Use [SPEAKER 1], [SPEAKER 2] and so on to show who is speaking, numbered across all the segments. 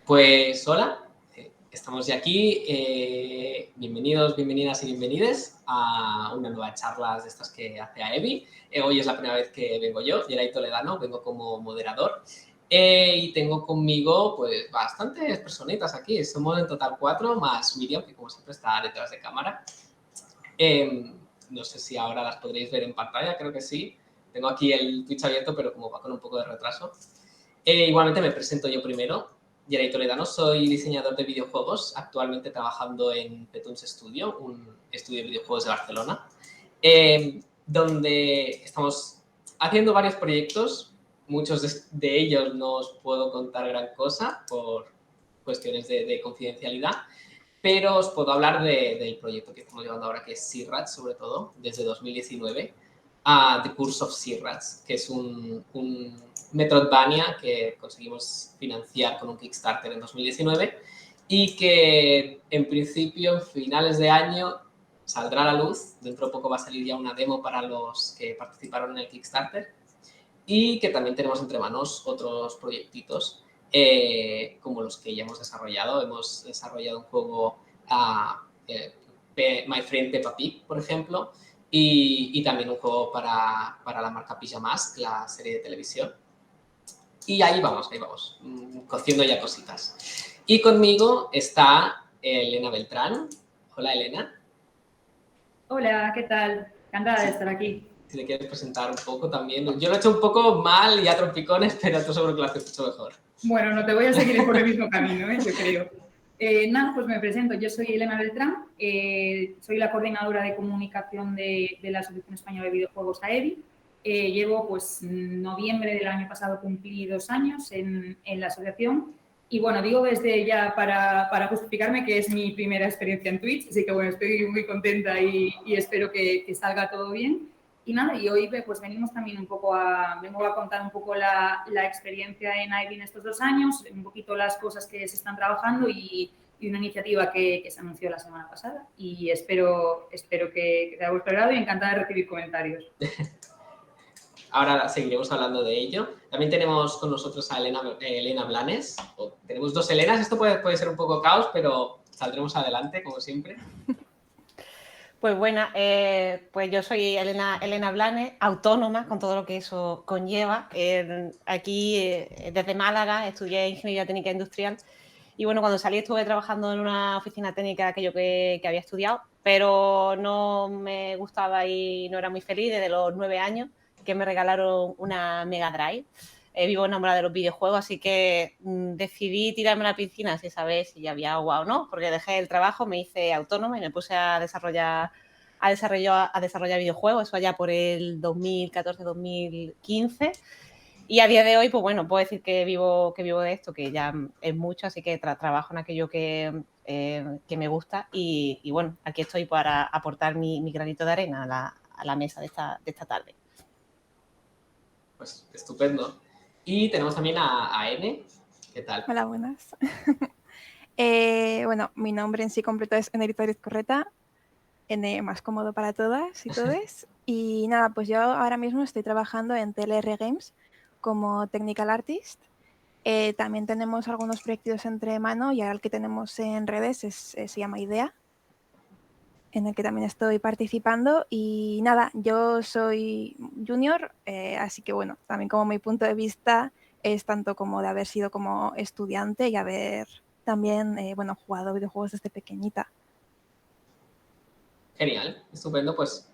[SPEAKER 1] Pues hola, estamos ya aquí. Bienvenidos, bienvenidas y bienvenides a una nueva charla de estas que hace AEBI. Hoy es la primera vez que vengo yo, Yeray Toledano, vengo como moderador. Y tengo conmigo pues bastantes personitas aquí. Somos en total 4, más Miriam, que como siempre está detrás de cámara. No sé si ahora las podréis ver en pantalla, creo que sí. Tengo aquí el Twitch abierto, pero como va con un poco de retraso. Igualmente me presento yo primero. Yeray Toledano, soy diseñador de videojuegos, actualmente trabajando en Petuns Studio, un estudio de videojuegos de Barcelona, donde estamos haciendo varios proyectos. Muchos de ellos no os puedo contar gran cosa por cuestiones de confidencialidad, pero os puedo hablar del proyecto que estamos llevando ahora, que es Search, sobre todo, desde 2019, a The Curse of Search, que es un Metroidvania que conseguimos financiar con un Kickstarter en 2019 y que, en principio, en finales de año saldrá a la luz. Dentro de poco va a salir ya una demo para los que participaron en el Kickstarter y que también tenemos entre manos otros proyectitos como los que ya hemos desarrollado. Hemos desarrollado un juego My Friend Peppa Pig, por ejemplo, y también un juego para la marca Pijamask, la serie de televisión. Y ahí vamos, cociendo ya cositas. Y conmigo está Elena Beltrán. Hola, Elena.
[SPEAKER 2] Hola, ¿qué tal? Encantada de estar aquí.
[SPEAKER 1] Si te quieres presentar un poco también. Yo lo he hecho un poco mal y a trompicones, pero tú seguro que lo has hecho mejor.
[SPEAKER 2] Bueno, no te voy a seguir por el mismo camino, yo creo. Nada, pues me presento. Yo soy Elena Beltrán, soy la coordinadora de comunicación de la Asociación Española de Videojuegos AEBI. Llevo, pues, noviembre del año pasado cumplí 2 años en la asociación. Y bueno, digo desde ya para justificarme que es mi primera experiencia en Twitch, así que bueno, estoy muy contenta y espero que salga todo bien. Y nada, y hoy pues venimos también vengo a contar un poco la experiencia en AEBI en estos 2 años, un poquito las cosas que se están trabajando y una iniciativa que se anunció la semana pasada. Y espero que te haya gustado y encantada de recibir comentarios.
[SPEAKER 1] Ahora seguiremos hablando de ello. También tenemos con nosotros a Elena Blanes. Tenemos 2 Elenas. Esto puede ser un poco caos, pero saldremos adelante, como siempre.
[SPEAKER 3] Pues buena, pues yo soy Elena Blanes, autónoma, con todo lo que eso conlleva. Aquí, desde Málaga, estudié Ingeniería Técnica Industrial y bueno, cuando salí estuve trabajando en una oficina técnica, aquello que había estudiado, pero no me gustaba y no era muy feliz desde los 9 años que me regalaron una Mega Drive. Vivo enamorada de los videojuegos, así que decidí tirarme a la piscina sin saber si ya había agua o no, porque dejé el trabajo, me hice autónoma y me puse a desarrollar videojuegos, eso allá por el 2014-2015. Y a día de hoy, pues bueno, puedo decir que vivo de esto, que ya es mucho, así que trabajo en aquello que me gusta y bueno, aquí estoy para aportar mi granito de arena a la mesa de esta tarde.
[SPEAKER 1] Pues estupendo. Y tenemos también a N. ¿Qué tal?
[SPEAKER 4] Hola, buenas. Bueno, mi nombre en sí completo es Enerita Correta, N más cómodo para todas y todes. Y nada, pues yo ahora mismo estoy trabajando en TLR Games como Technical Artist. También tenemos algunos proyectos entre mano y ahora el que tenemos en redes se llama IDEA, en el que también estoy participando. Y nada, yo soy junior, así que bueno, también como mi punto de vista es tanto como de haber sido como estudiante y haber también, jugado videojuegos desde pequeñita.
[SPEAKER 1] Genial, estupendo. Pues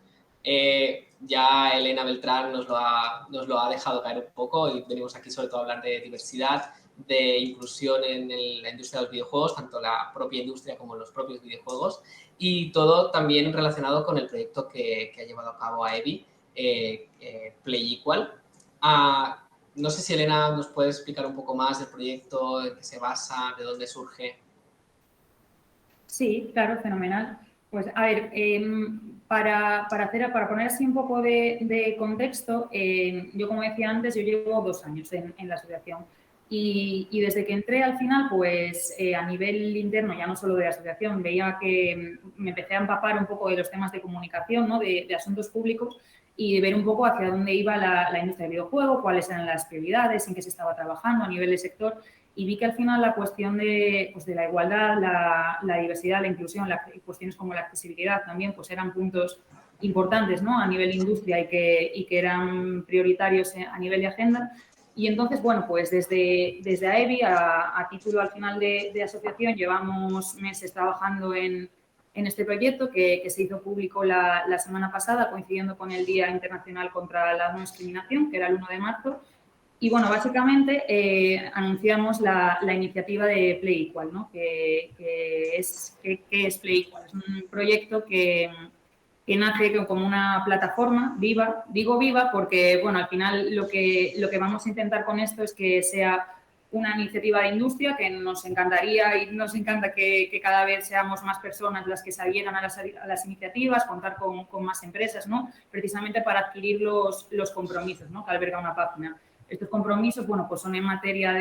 [SPEAKER 1] ya Elena Beltrán nos lo ha dejado caer un poco y venimos aquí sobre todo a hablar de diversidad, de inclusión en la industria de los videojuegos, tanto la propia industria como los propios videojuegos, y todo también relacionado con el proyecto que ha llevado a cabo AEBI, Play Equal. No sé si Elena nos puede explicar un poco más del proyecto, en qué se basa, de dónde surge.
[SPEAKER 2] Sí, claro, fenomenal. Pues a ver, para poner así un poco de contexto, yo como decía antes, yo llevo 2 años en la asociación y desde que entré al final, pues a nivel interno, ya no solo de la asociación, veía que me empecé a empapar un poco de los temas de comunicación, ¿no? de asuntos públicos y de ver un poco hacia dónde iba la industria del videojuego, cuáles eran las prioridades, en qué se estaba trabajando a nivel de sector. y vi que al final la cuestión de la igualdad, la diversidad, la inclusión, cuestiones como la accesibilidad también, pues eran puntos importantes, ¿no? A nivel de industria y que eran prioritarios a nivel de agenda. Y entonces, bueno, pues desde AEBI, a título al final de asociación, llevamos meses trabajando en este proyecto que se hizo público la semana pasada, coincidiendo con el Día Internacional contra la No Discriminación, que era el 1 de marzo. Y, bueno, básicamente anunciamos la iniciativa de Play Equal, ¿no? ¿Qué es Play Equal? Es un proyecto que nace como una plataforma viva. Digo viva porque, bueno, al final lo que vamos a intentar con esto es que sea una iniciativa de industria, que nos encantaría y nos encanta que cada vez seamos más personas las que se adhieran a las iniciativas, contar con más empresas, ¿no? Precisamente para adquirir los compromisos, ¿no?, que alberga una página. Estos compromisos, bueno, pues son en materia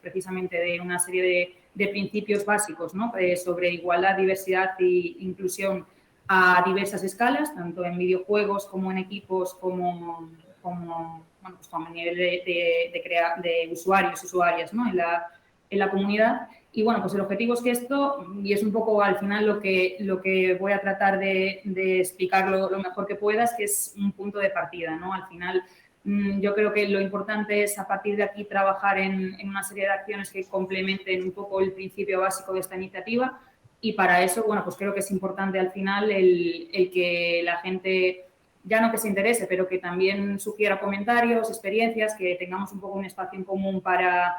[SPEAKER 2] precisamente de una serie de principios básicos, ¿no?, sobre igualdad, diversidad e inclusión a diversas escalas, tanto en videojuegos como en equipos, como bueno, pues a nivel de usuarios y usuarias, ¿no?, en la comunidad. Y, bueno, pues el objetivo es que esto, y es un poco al final lo que voy a tratar de explicar lo mejor que pueda, es que es un punto de partida, ¿no? Al final, yo creo que lo importante es a partir de aquí trabajar en una serie de acciones que complementen un poco el principio básico de esta iniciativa. Y para eso, bueno, pues creo que es importante al final el que la gente, ya no que se interese, pero que también sugiera comentarios, experiencias, que tengamos un poco un espacio en común para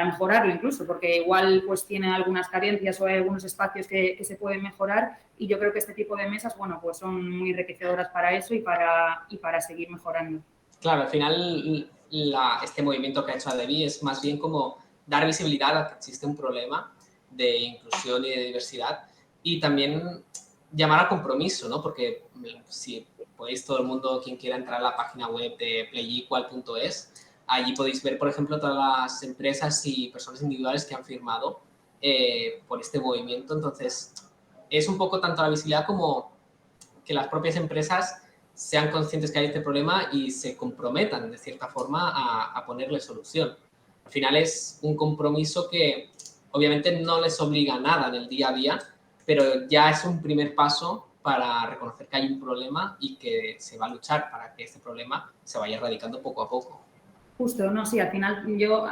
[SPEAKER 2] mejorarlo incluso, porque igual pues tiene algunas carencias o hay algunos espacios que se pueden mejorar, y yo creo que este tipo de mesas, bueno, pues son muy enriquecedoras para eso y para seguir mejorando.
[SPEAKER 1] Claro, al final este movimiento que ha hecho ADEBI es más bien como dar visibilidad a que existe un problema de inclusión y de diversidad, y también llamar a compromiso, ¿no? Porque si podéis, todo el mundo, quien quiera entrar a la página web de playequal.es, allí podéis ver, por ejemplo, todas las empresas y personas individuales que han firmado por este movimiento. Entonces, es un poco tanto la visibilidad como que las propias empresas sean conscientes que hay este problema y se comprometan, de cierta forma, a ponerle solución. Al final es un compromiso que obviamente no les obliga a nada en el día a día, pero ya es un primer paso para reconocer que hay un problema y que se va a luchar para que este problema se vaya erradicando poco a poco.
[SPEAKER 2] Justo, no, sí, al final yo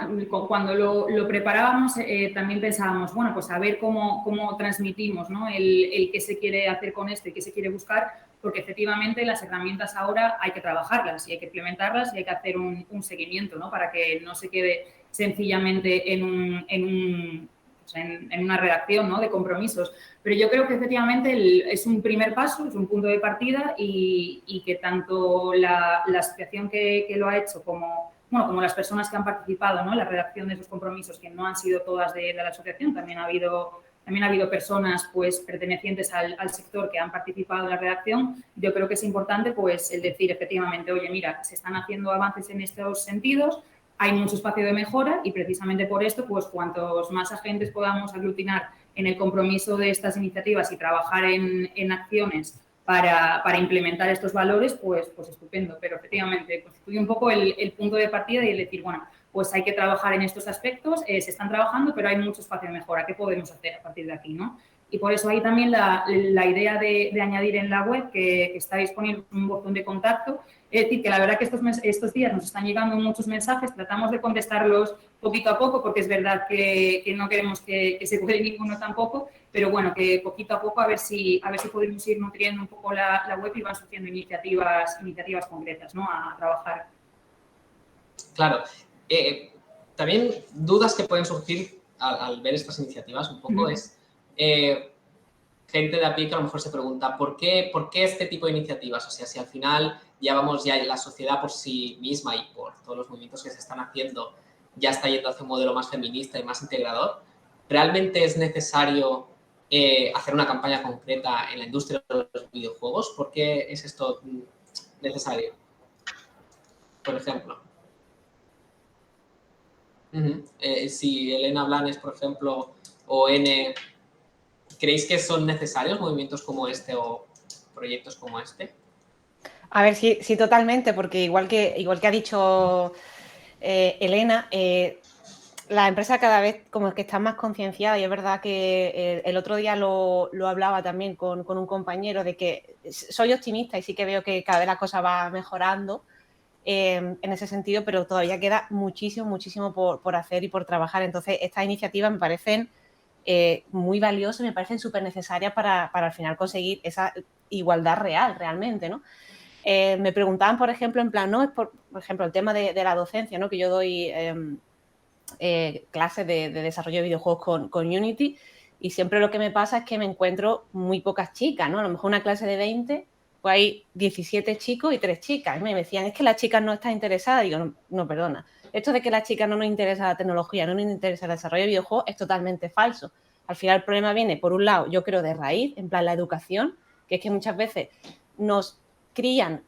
[SPEAKER 2] cuando lo preparábamos también pensábamos, bueno, pues a ver cómo transmitimos, ¿no?, el qué se quiere hacer con esto y qué se quiere buscar, porque efectivamente las herramientas ahora hay que trabajarlas y hay que implementarlas y hay que hacer un seguimiento, ¿no?, para que no se quede sencillamente en una redacción, ¿no?, de compromisos. Pero yo creo que efectivamente es un primer paso, es un punto de partida, y que tanto la asociación que lo ha hecho como las personas que han participado, ¿no?, en la redacción de esos compromisos, que no han sido todas de la asociación, también ha habido personas pues pertenecientes al sector que han participado en la redacción. Yo creo que es importante pues el decir efectivamente, oye, mira, se están haciendo avances en estos sentidos, hay mucho espacio de mejora, y precisamente por esto, pues cuantos más agentes podamos aglutinar en el compromiso de estas iniciativas y trabajar en acciones para implementar estos valores, pues estupendo. Pero efectivamente constituye un poco el punto de partida y el decir, bueno, pues hay que trabajar en estos aspectos, se están trabajando, pero hay mucho espacio de mejora. ¿Qué podemos hacer a partir de aquí, no? Y por eso hay también la idea de añadir en la web que está disponible un botón de contacto. Es decir, que la verdad que estos días nos están llegando muchos mensajes, tratamos de contestarlos poquito a poco, porque es verdad que no queremos que se cuele ninguno tampoco, pero bueno, que poquito a poco a ver si podemos ir nutriendo un poco la web y van surgiendo iniciativas concretas, ¿no?, a trabajar.
[SPEAKER 1] Claro. También dudas que pueden surgir al ver estas iniciativas un poco es gente de a pie que a lo mejor se pregunta ¿por qué este tipo de iniciativas? O sea, si al final ya la sociedad por sí misma y por todos los movimientos que se están haciendo ya está yendo hacia un modelo más feminista y más integrador, ¿realmente es necesario hacer una campaña concreta en la industria de los videojuegos? ¿Por qué es esto necesario? Por ejemplo. Si Elena Blanes, por ejemplo, o N, ¿creéis que son necesarios movimientos como este o proyectos como este?
[SPEAKER 3] A ver, sí, totalmente, porque igual que ha dicho Elena, la empresa cada vez como que está más concienciada y es verdad que el otro día lo hablaba también con un compañero de que soy optimista y sí que veo que cada vez la cosa va mejorando en ese sentido, pero todavía queda muchísimo por hacer y por trabajar. Entonces, estas iniciativas me parecen muy valiosas, me parecen súper necesarias para al final conseguir esa igualdad real, realmente, ¿no? Me preguntaban, por ejemplo, en plan, no, es por ejemplo, el tema de la docencia, ¿no? Que yo doy clases de desarrollo de videojuegos con Unity y siempre lo que me pasa es que me encuentro muy pocas chicas, ¿no? A lo mejor una clase de 20, pues hay 17 chicos y 3 chicas. Y me decían, es que las chicas no están interesadas. Digo, no, perdona. Esto de que las chicas no nos interesa la tecnología, no nos interesa el desarrollo de videojuegos es totalmente falso. Al final el problema viene, por un lado, yo creo de raíz, en plan la educación, que es que muchas veces nos crían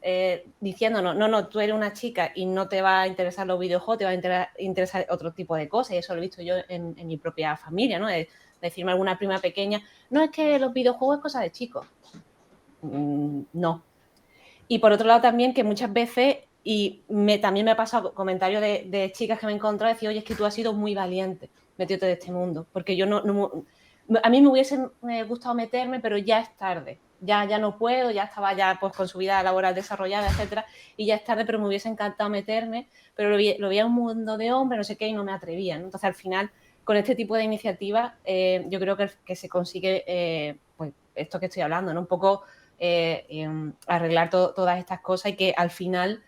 [SPEAKER 3] diciéndonos, no, tú eres una chica y no te va a interesar los videojuegos, te va a interesar otro tipo de cosas, y eso lo he visto yo en mi propia familia, ¿no? De decirme alguna prima pequeña, no, es que los videojuegos es cosa de chicos. No. Y por otro lado también que muchas veces, y también me ha pasado comentarios de chicas que me he encontrado, decir, oye, es que tú has sido muy valiente metiéndote de este mundo, porque yo a mí me hubiese gustado meterme, pero ya es tarde. Ya no puedo, ya estaba ya pues con su vida laboral desarrollada, etcétera, y ya es tarde, pero me hubiese encantado meterme, pero lo veía un mundo de hombres, no sé qué, y no me atrevía, ¿no? Entonces, al final, con este tipo de iniciativas, yo creo que se consigue, pues, esto que estoy hablando, ¿no? Un poco arreglar todas estas cosas y que al final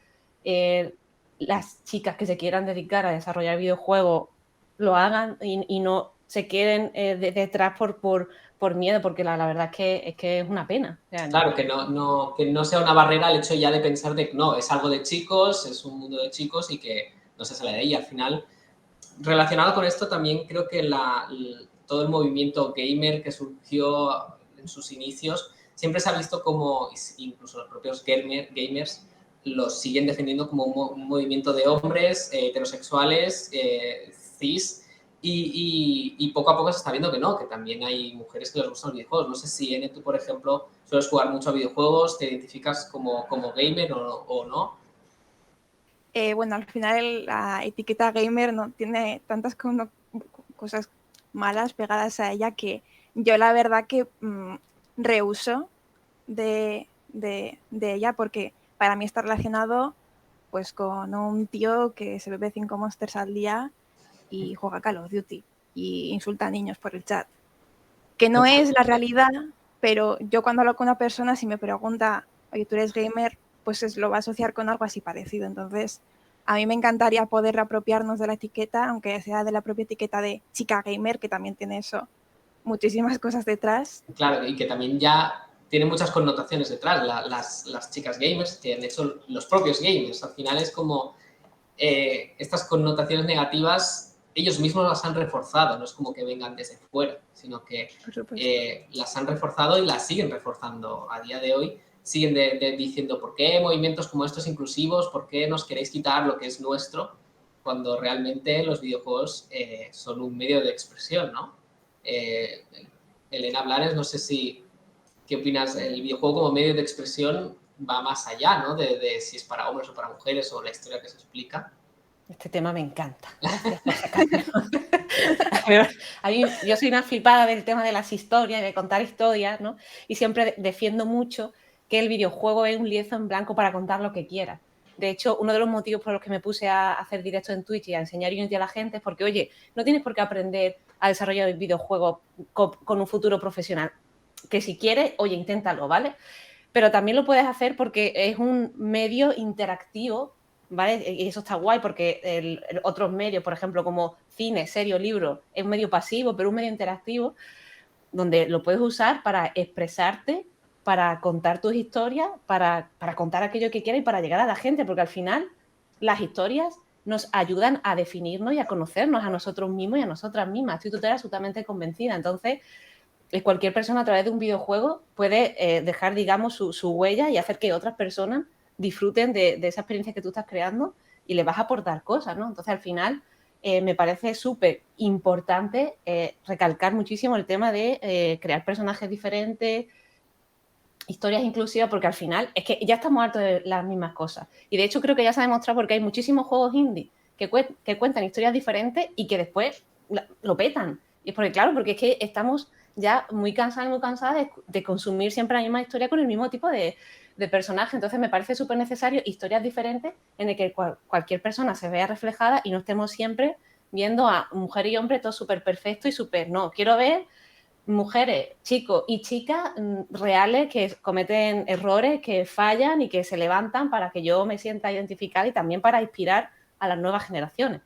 [SPEAKER 3] las chicas que se quieran dedicar a desarrollar videojuegos lo hagan y no se queden detrás por miedo, porque la verdad es que es una pena. O sea,
[SPEAKER 1] Claro, que no sea una barrera el hecho ya de pensar de que no, es algo de chicos, es un mundo de chicos y que no se sale de ahí. Al final, relacionado con esto, también creo que todo el movimiento gamer que surgió en sus inicios siempre se ha visto como, incluso los propios gamers los siguen defendiendo como un movimiento de hombres heterosexuales, cis, y poco a poco se está viendo que no, que también hay mujeres que les gustan los videojuegos. No sé si, N, tú, por ejemplo, sueles jugar mucho a videojuegos, te identificas como gamer o no.
[SPEAKER 4] Bueno, al final la etiqueta gamer no tiene tantas cosas malas pegadas a ella que yo la verdad que rehuso de ella porque para mí está relacionado pues con un tío que se bebe 5 Monsters al día y juega Call of Duty y insulta a niños por el chat. Que no es la realidad, pero yo cuando hablo con una persona, si me pregunta, oye, ¿tú eres gamer? Pues lo va a asociar con algo así parecido. Entonces, a mí me encantaría poder apropiarnos de la etiqueta, aunque sea de la propia etiqueta de chica gamer, que también tiene eso, muchísimas cosas detrás.
[SPEAKER 1] Claro, y que también ya tiene muchas connotaciones detrás. Las chicas gamers, que de hecho los propios gamers, al final es como estas connotaciones negativas ellos mismos las han reforzado, no es como que vengan desde fuera, sino que las han reforzado y las siguen reforzando a día de hoy. Siguen diciendo, ¿por qué movimientos como estos inclusivos? ¿Por qué nos queréis quitar lo que es nuestro? Cuando realmente los videojuegos son un medio de expresión, ¿no? Elena Blanes, no sé qué opinas, el videojuego como medio de expresión va más allá, ¿no? De si es para hombres o para mujeres o la historia que se explica.
[SPEAKER 3] Este tema me encanta. Gracias por sacármelo. Yo soy una flipada del tema de las historias, de contar historias, ¿no? Y siempre defiendo mucho que el videojuego es un lienzo en blanco para contar lo que quieras. De hecho, uno de los motivos por los que me puse a hacer directos en Twitch y a enseñar Unity a la gente es porque, oye, no tienes por qué aprender a desarrollar videojuegos con un futuro profesional. Que si quieres, oye, inténtalo, ¿vale? Pero también lo puedes hacer porque es un medio interactivo, ¿vale? Y eso está guay porque otros medios, por ejemplo, como cine, serie o libro, es un medio pasivo, pero un medio interactivo donde lo puedes usar para expresarte, para contar tus historias, para contar aquello que quieras y para llegar a la gente, porque al final las historias nos ayudan a definirnos y a conocernos a nosotros mismos y a nosotras mismas. Estoy totalmente absolutamente convencida. Entonces, cualquier persona a través de un videojuego puede dejar, digamos, su huella y hacer que otras personas disfruten de esa experiencia que tú estás creando y le vas a aportar cosas, ¿no? Entonces, al final, me parece súper importante recalcar muchísimo el tema de crear personajes diferentes, historias inclusivas, porque al final es que ya estamos hartos de las mismas cosas. Y de hecho creo que ya se ha demostrado porque hay muchísimos juegos indie que cuentan historias diferentes y que después lo petan. Y es porque, claro, porque es que estamos ya muy cansadas de consumir siempre la misma historia con el mismo tipo de personaje. Entonces me parece súper necesario historias diferentes en el que cualquier persona se vea reflejada y no estemos siempre viendo a mujer y hombre todo súper perfecto y súper... No, quiero ver mujeres, chicos y chicas reales que cometen errores, que fallan y que se levantan para que yo me sienta identificada y también para inspirar a las nuevas generaciones.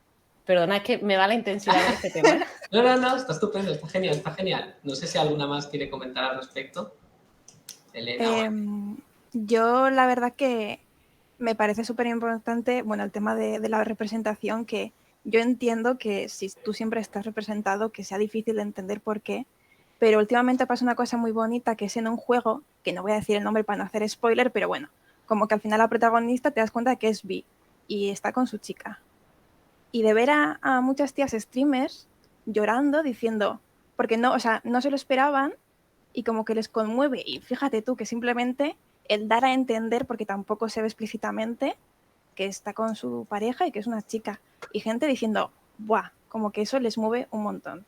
[SPEAKER 3] Perdona, es que me va la intensidad con este tema.
[SPEAKER 1] No, está estupendo, está genial, está genial. No sé si alguna más quiere comentar al respecto. Elena.
[SPEAKER 4] Yo la verdad que me parece súper importante, bueno, el tema de la representación, que yo entiendo que si tú siempre estás representado, que sea difícil de entender por qué, pero últimamente pasa una cosa muy bonita, que es en un juego, que no voy a decir el nombre para no hacer spoiler, pero bueno, como que al final la protagonista te das cuenta de que es bi y está con su chica. Y de ver a muchas tías streamers llorando, diciendo, porque no, o sea, no se lo esperaban y como que les conmueve. Y fíjate tú que simplemente el dar a entender, porque tampoco se ve explícitamente, que está con su pareja y que es una chica. Y gente diciendo, ¡buah! Como que eso les mueve un montón.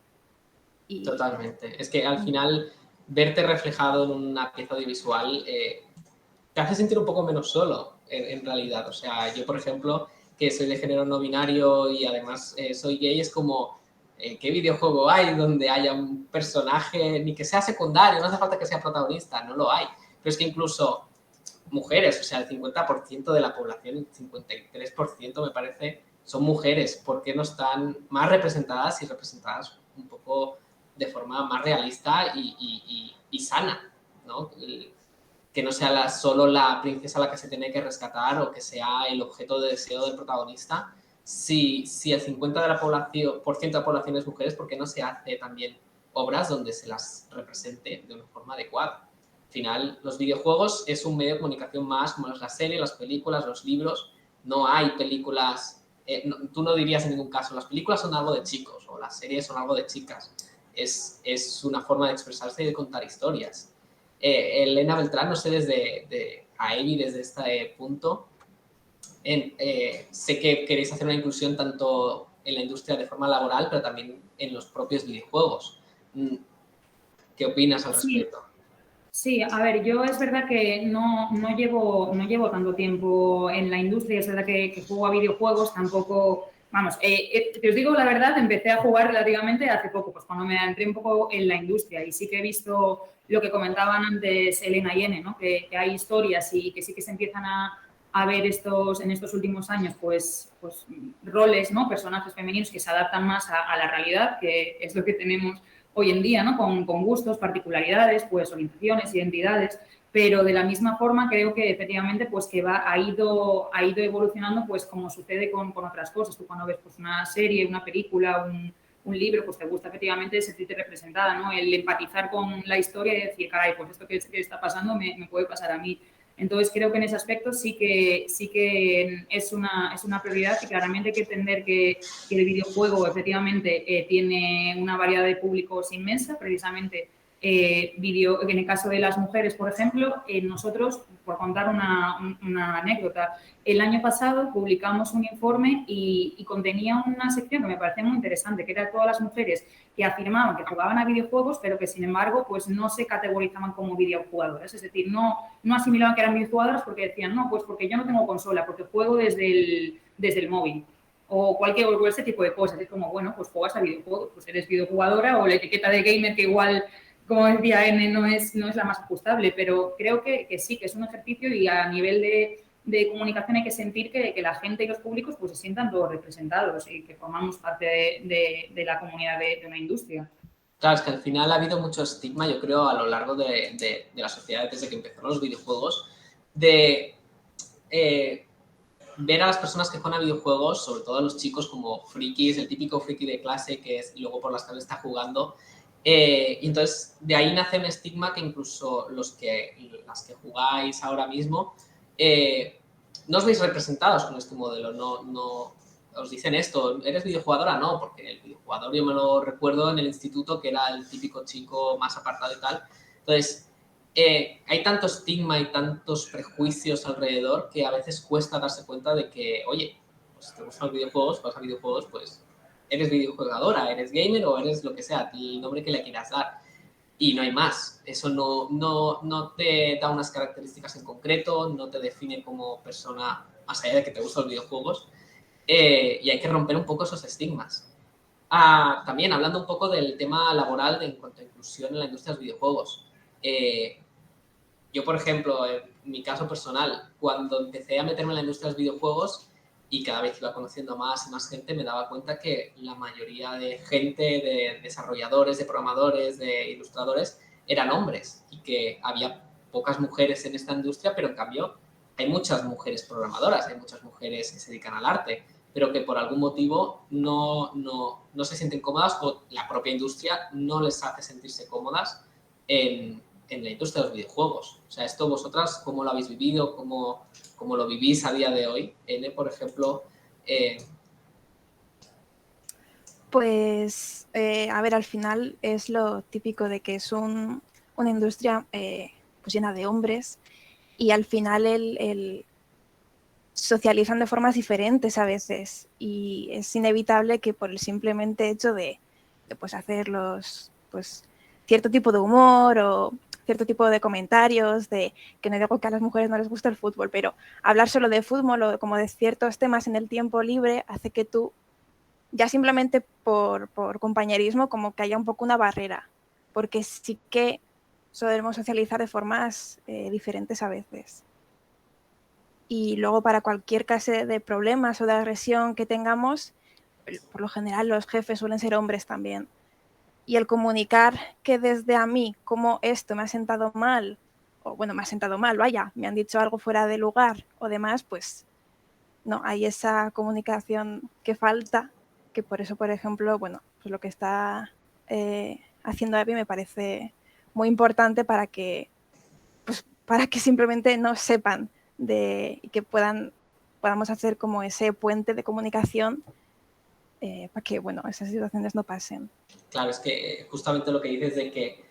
[SPEAKER 4] Y...
[SPEAKER 1] Totalmente. Es que al final verte reflejado en una pieza audiovisual te hace sentir un poco menos solo, en realidad. O sea, yo, por ejemplo, que soy de género no binario y además soy gay, es como, ¿qué videojuego hay donde haya un personaje, ni que sea secundario, no hace falta que sea protagonista, no lo hay? Pero es que incluso mujeres, o sea, el 50% de la población, el 53% me parece, son mujeres. ¿Por qué no están más representadas y representadas un poco de forma más realista y sana, ¿no? Que no sea solo la princesa la que se tiene que rescatar o que sea el objeto de deseo del protagonista. Si el 50% de la población es mujeres, ¿por qué no se hace también obras donde se las represente de una forma adecuada? Al final, los videojuegos es un medio de comunicación más, como es la serie, las películas, los libros. No hay películas... tú no dirías en ningún caso, las películas son algo de chicos o las series son algo de chicas. Es una forma de expresarse y de contar historias. Elena Beltrán, no sé desde AEBI, desde este punto, sé que queréis hacer una inclusión tanto en la industria de forma laboral, pero también en los propios videojuegos. ¿Qué opinas al respecto?
[SPEAKER 2] Sí, a ver, yo es verdad que no llevo tanto tiempo en la industria, es verdad que juego a videojuegos, tampoco, vamos, te os digo la verdad, empecé a jugar relativamente hace poco, pues cuando me adentré un poco en la industria y sí que he visto lo que comentaban antes Elena y Ene, ¿no? Que hay historias y que sí que se empiezan a ver en estos últimos años, pues roles, ¿no? Personajes femeninos que se adaptan más a la realidad, que es lo que tenemos hoy en día, ¿no? Con gustos, particularidades, pues orientaciones, identidades, pero de la misma forma creo que efectivamente pues que ha ido evolucionando pues como sucede con otras cosas. Tú cuando ves pues una serie, una película, un libro, pues te gusta efectivamente sentirte representada, ¿no? El empatizar con la historia y decir, caray, pues esto que está pasando me puede pasar a mí. Entonces, creo que en ese aspecto sí que es una prioridad y claramente hay que entender que el videojuego efectivamente tiene una variedad de públicos inmensa, precisamente en el caso de las mujeres, por ejemplo, nosotros, por contar una anécdota, el año pasado publicamos un informe y contenía una sección que me parecía muy interesante, que era todas las mujeres que afirmaban que jugaban a videojuegos, pero que, sin embargo, pues no se categorizaban como videojugadoras. Es decir, no asimilaban que eran videojugadoras porque decían, no, pues porque yo no tengo consola, porque juego desde el móvil. O ese tipo de cosas. Es como, bueno, pues juegas a videojuegos, pues eres videojugadora, o la etiqueta de gamer que igual, como decía N, no es la más ajustable, pero creo que sí, que es un ejercicio y a nivel de comunicación hay que sentir que la gente y los públicos pues se sientan todos representados y que formamos parte de la comunidad de una industria.
[SPEAKER 1] Claro, es que al final ha habido mucho estigma, yo creo, a lo largo de la sociedad desde que empezaron los videojuegos, de ver a las personas que juegan a videojuegos, sobre todo a los chicos, como frikis, el típico friki de clase que es luego por las tardes está jugando. Y entonces de ahí nace un estigma que incluso las que jugáis ahora mismo no os veis representados con este modelo. No os dicen esto, ¿eres videojugadora? No, porque el videojugador yo me lo recuerdo en el instituto que era el típico chico más apartado y tal. Entonces hay tanto estigma y tantos prejuicios alrededor que a veces cuesta darse cuenta de que, oye, pues, si te gustan los videojuegos, vas a videojuegos, pues eres videojugadora, eres gamer o eres lo que sea, el nombre que le quieras dar. Y no hay más. Eso no te da unas características en concreto, no te define como persona más allá de que te gustan los videojuegos. Y hay que romper un poco esos estigmas. También hablando un poco del tema laboral en cuanto a inclusión en la industria de los videojuegos. Yo, por ejemplo, en mi caso personal, cuando empecé a meterme en la industria de los videojuegos y cada vez iba conociendo más y más gente, me daba cuenta que la mayoría de gente, de desarrolladores, de programadores, de ilustradores, eran hombres y que había pocas mujeres en esta industria, pero en cambio hay muchas mujeres programadoras, hay muchas mujeres que se dedican al arte, pero que por algún motivo no se sienten cómodas o la propia industria no les hace sentirse cómodas en la industria de los videojuegos. O sea, esto vosotras, ¿cómo lo habéis vivido? ¿Cómo lo vivís a día de hoy? N, por ejemplo.
[SPEAKER 4] Pues, a ver, al final es lo típico de que es una industria pues llena de hombres y al final el socializan de formas diferentes a veces y es inevitable que por el simplemente hecho de pues hacer pues cierto tipo de humor o cierto tipo de comentarios, de que no digo que a las mujeres no les gusta el fútbol, pero hablar solo de fútbol o como de ciertos temas en el tiempo libre hace que tú ya simplemente por compañerismo como que haya un poco una barrera, porque sí que solemos socializar de formas diferentes a veces. Y luego para cualquier clase de problemas o de agresión que tengamos, por lo general los jefes suelen ser hombres también. Y el comunicar que desde a mí como esto me ha sentado mal, o bueno, me ha sentado mal, vaya, me han dicho algo fuera de lugar o demás, pues no, hay esa comunicación que falta, que por eso, por ejemplo, bueno, pues lo que está haciendo Abby me parece muy importante para que simplemente no sepan y que podamos hacer como ese puente de comunicación para que, bueno, esas situaciones no pasen.
[SPEAKER 1] Claro, es que justamente lo que dices de que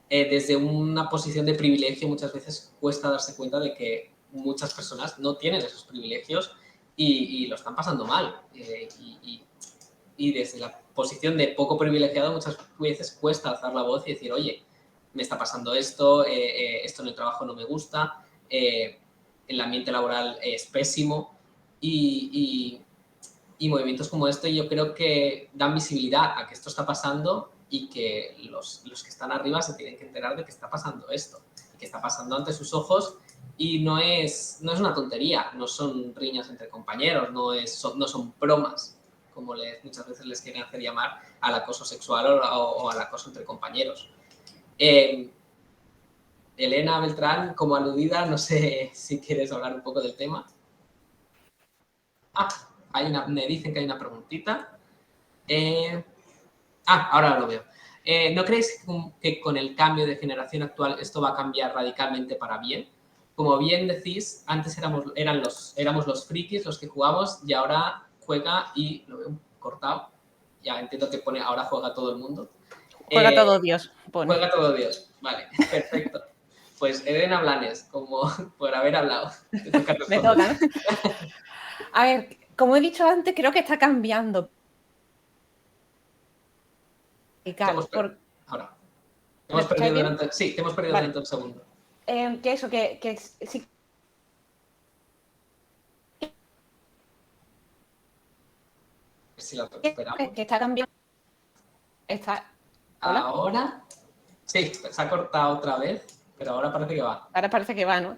[SPEAKER 1] desde una posición de privilegio muchas veces cuesta darse cuenta de que muchas personas no tienen esos privilegios y lo están pasando mal. Y desde la posición de poco privilegiado muchas veces cuesta alzar la voz y decir, oye, me está pasando esto, esto en el trabajo no me gusta, el ambiente laboral es pésimo y movimientos como este yo creo que dan visibilidad a que esto está pasando y que los que están arriba se tienen que enterar de que está pasando esto, y que está pasando ante sus ojos y no es una tontería, no son riñas entre compañeros, no son bromas, como muchas veces les quieren hacer llamar al acoso sexual o al acoso entre compañeros. Elena Beltrán, como aludida, no sé si quieres hablar un poco del tema. Me dicen que hay una preguntita. Ahora lo veo. ¿No creéis que con el cambio de generación actual esto va a cambiar radicalmente para bien? Como bien decís, antes éramos los frikis los que jugamos y ahora juega y lo veo cortado. Ya entiendo que pone ahora juega todo el mundo.
[SPEAKER 3] Juega todo Dios. Pone.
[SPEAKER 1] Juega todo Dios. Vale, perfecto. Pues Elena Blanes, como por haber hablado. Te toca responder.
[SPEAKER 3] Me toca, ¿no? A ver, como he dicho antes, creo que está cambiando.
[SPEAKER 1] Ahora. Te hemos perdido durante... Sí, te hemos perdido
[SPEAKER 3] vale.
[SPEAKER 1] durante un segundo.
[SPEAKER 3] Que eso, que sí.
[SPEAKER 1] Si la recuperamos.
[SPEAKER 3] Que está cambiando.
[SPEAKER 1] ¿Hola? Ahora. Sí, se ha cortado otra vez, pero ahora parece que va.
[SPEAKER 3] Ahora parece que va, ¿no?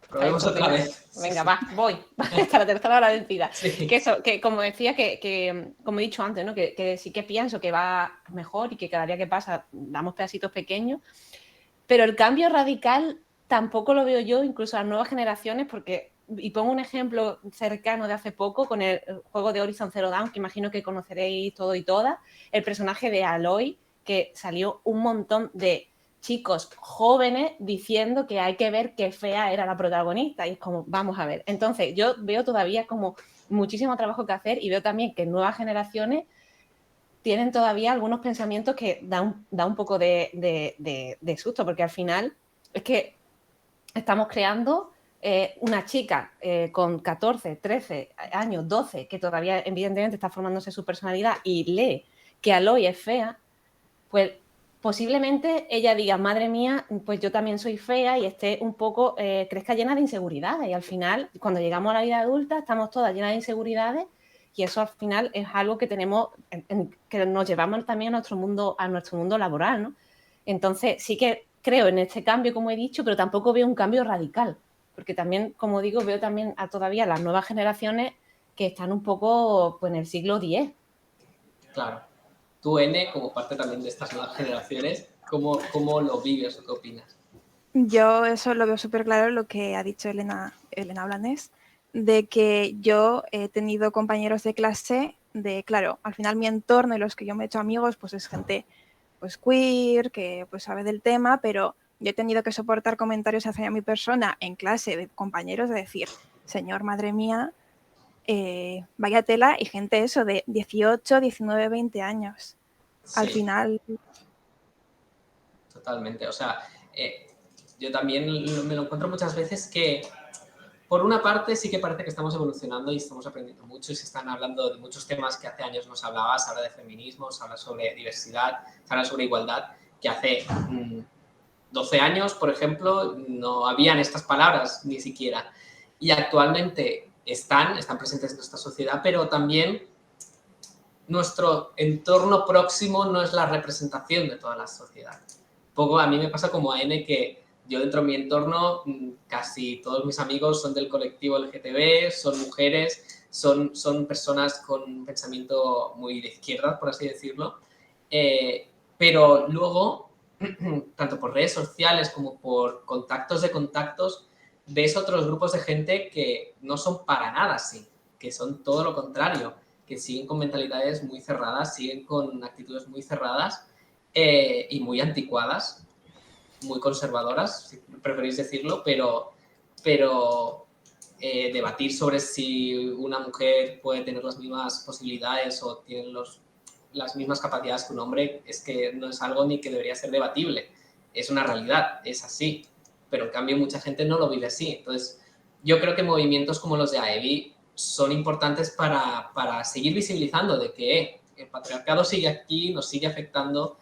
[SPEAKER 1] Probemos otra vez.
[SPEAKER 3] Venga, va, voy. Hasta la tercera hora vencida.
[SPEAKER 1] Sí.
[SPEAKER 3] Que como decía, que como he dicho antes, ¿no? Que sí que pienso que va mejor y que cada día que pasa damos pedacitos pequeños, pero el cambio radical tampoco lo veo yo, incluso a las nuevas generaciones, porque, y pongo un ejemplo cercano de hace poco con el juego de Horizon Zero Dawn, que imagino que conoceréis todo y todas, el personaje de Aloy, que salió un montón de chicos jóvenes diciendo que hay que ver qué fea era la protagonista, y es como, vamos a ver. Entonces, yo veo todavía como muchísimo trabajo que hacer y veo también que nuevas generaciones tienen todavía algunos pensamientos que da un poco de susto, porque al final es que estamos creando una chica con 14, 13 años, 12, que todavía evidentemente está formándose su personalidad y lee que Aloy es fea, pues posiblemente ella diga, madre mía, pues yo también soy fea y esté un poco, crezca llena de inseguridades. Y al final, cuando llegamos a la vida adulta, estamos todas llenas de inseguridades y eso al final es algo que tenemos, que nos llevamos también a nuestro mundo laboral, ¿no? Entonces, sí que creo en este cambio, como he dicho, pero tampoco veo un cambio radical, porque también, como digo, veo también a todavía las nuevas generaciones que están un poco pues, en el siglo X.
[SPEAKER 1] Claro. Tú, N, como parte también de estas nuevas generaciones, ¿cómo lo vives o qué opinas?
[SPEAKER 4] Yo eso lo veo súper claro, lo que ha dicho Elena Blanes, de que yo he tenido compañeros de clase de, claro, al final mi entorno y los que yo me he hecho amigos, pues es gente pues queer, que pues sabe del tema, pero yo he tenido que soportar comentarios hacia mi persona en clase de compañeros de decir, señor, madre mía, vaya tela, y gente eso de 18, 19, 20 años. Al
[SPEAKER 1] Sí,
[SPEAKER 4] final...
[SPEAKER 1] totalmente. O sea, yo también me lo encuentro muchas veces que, por una parte, sí que parece que estamos evolucionando y estamos aprendiendo mucho y se están hablando de muchos temas que hace años no se hablaba. Se habla de feminismo, se habla sobre diversidad, se habla sobre igualdad, que hace 12 años, por ejemplo, no habían estas palabras ni siquiera. Y actualmente están presentes en nuestra sociedad, pero también nuestro entorno próximo no es la representación de toda la sociedad. Poco a mí me pasa como a N, que yo dentro de mi entorno casi todos mis amigos son del colectivo LGTB, son mujeres, son personas con un pensamiento muy de izquierda, por así decirlo, pero luego, tanto por redes sociales como por contactos de contactos, ves otros grupos de gente que no son para nada así, que son todo lo contrario, que siguen con mentalidades muy cerradas, siguen con actitudes muy cerradas y muy anticuadas, muy conservadoras, si preferís decirlo, pero debatir sobre si una mujer puede tener las mismas posibilidades o tiene las mismas capacidades que un hombre es que no es algo ni que debería ser debatible. Es una realidad, es así, pero en cambio mucha gente no lo vive así. Entonces, yo creo que movimientos como los de AEBI son importantes para seguir visibilizando de que el patriarcado sigue aquí, nos sigue afectando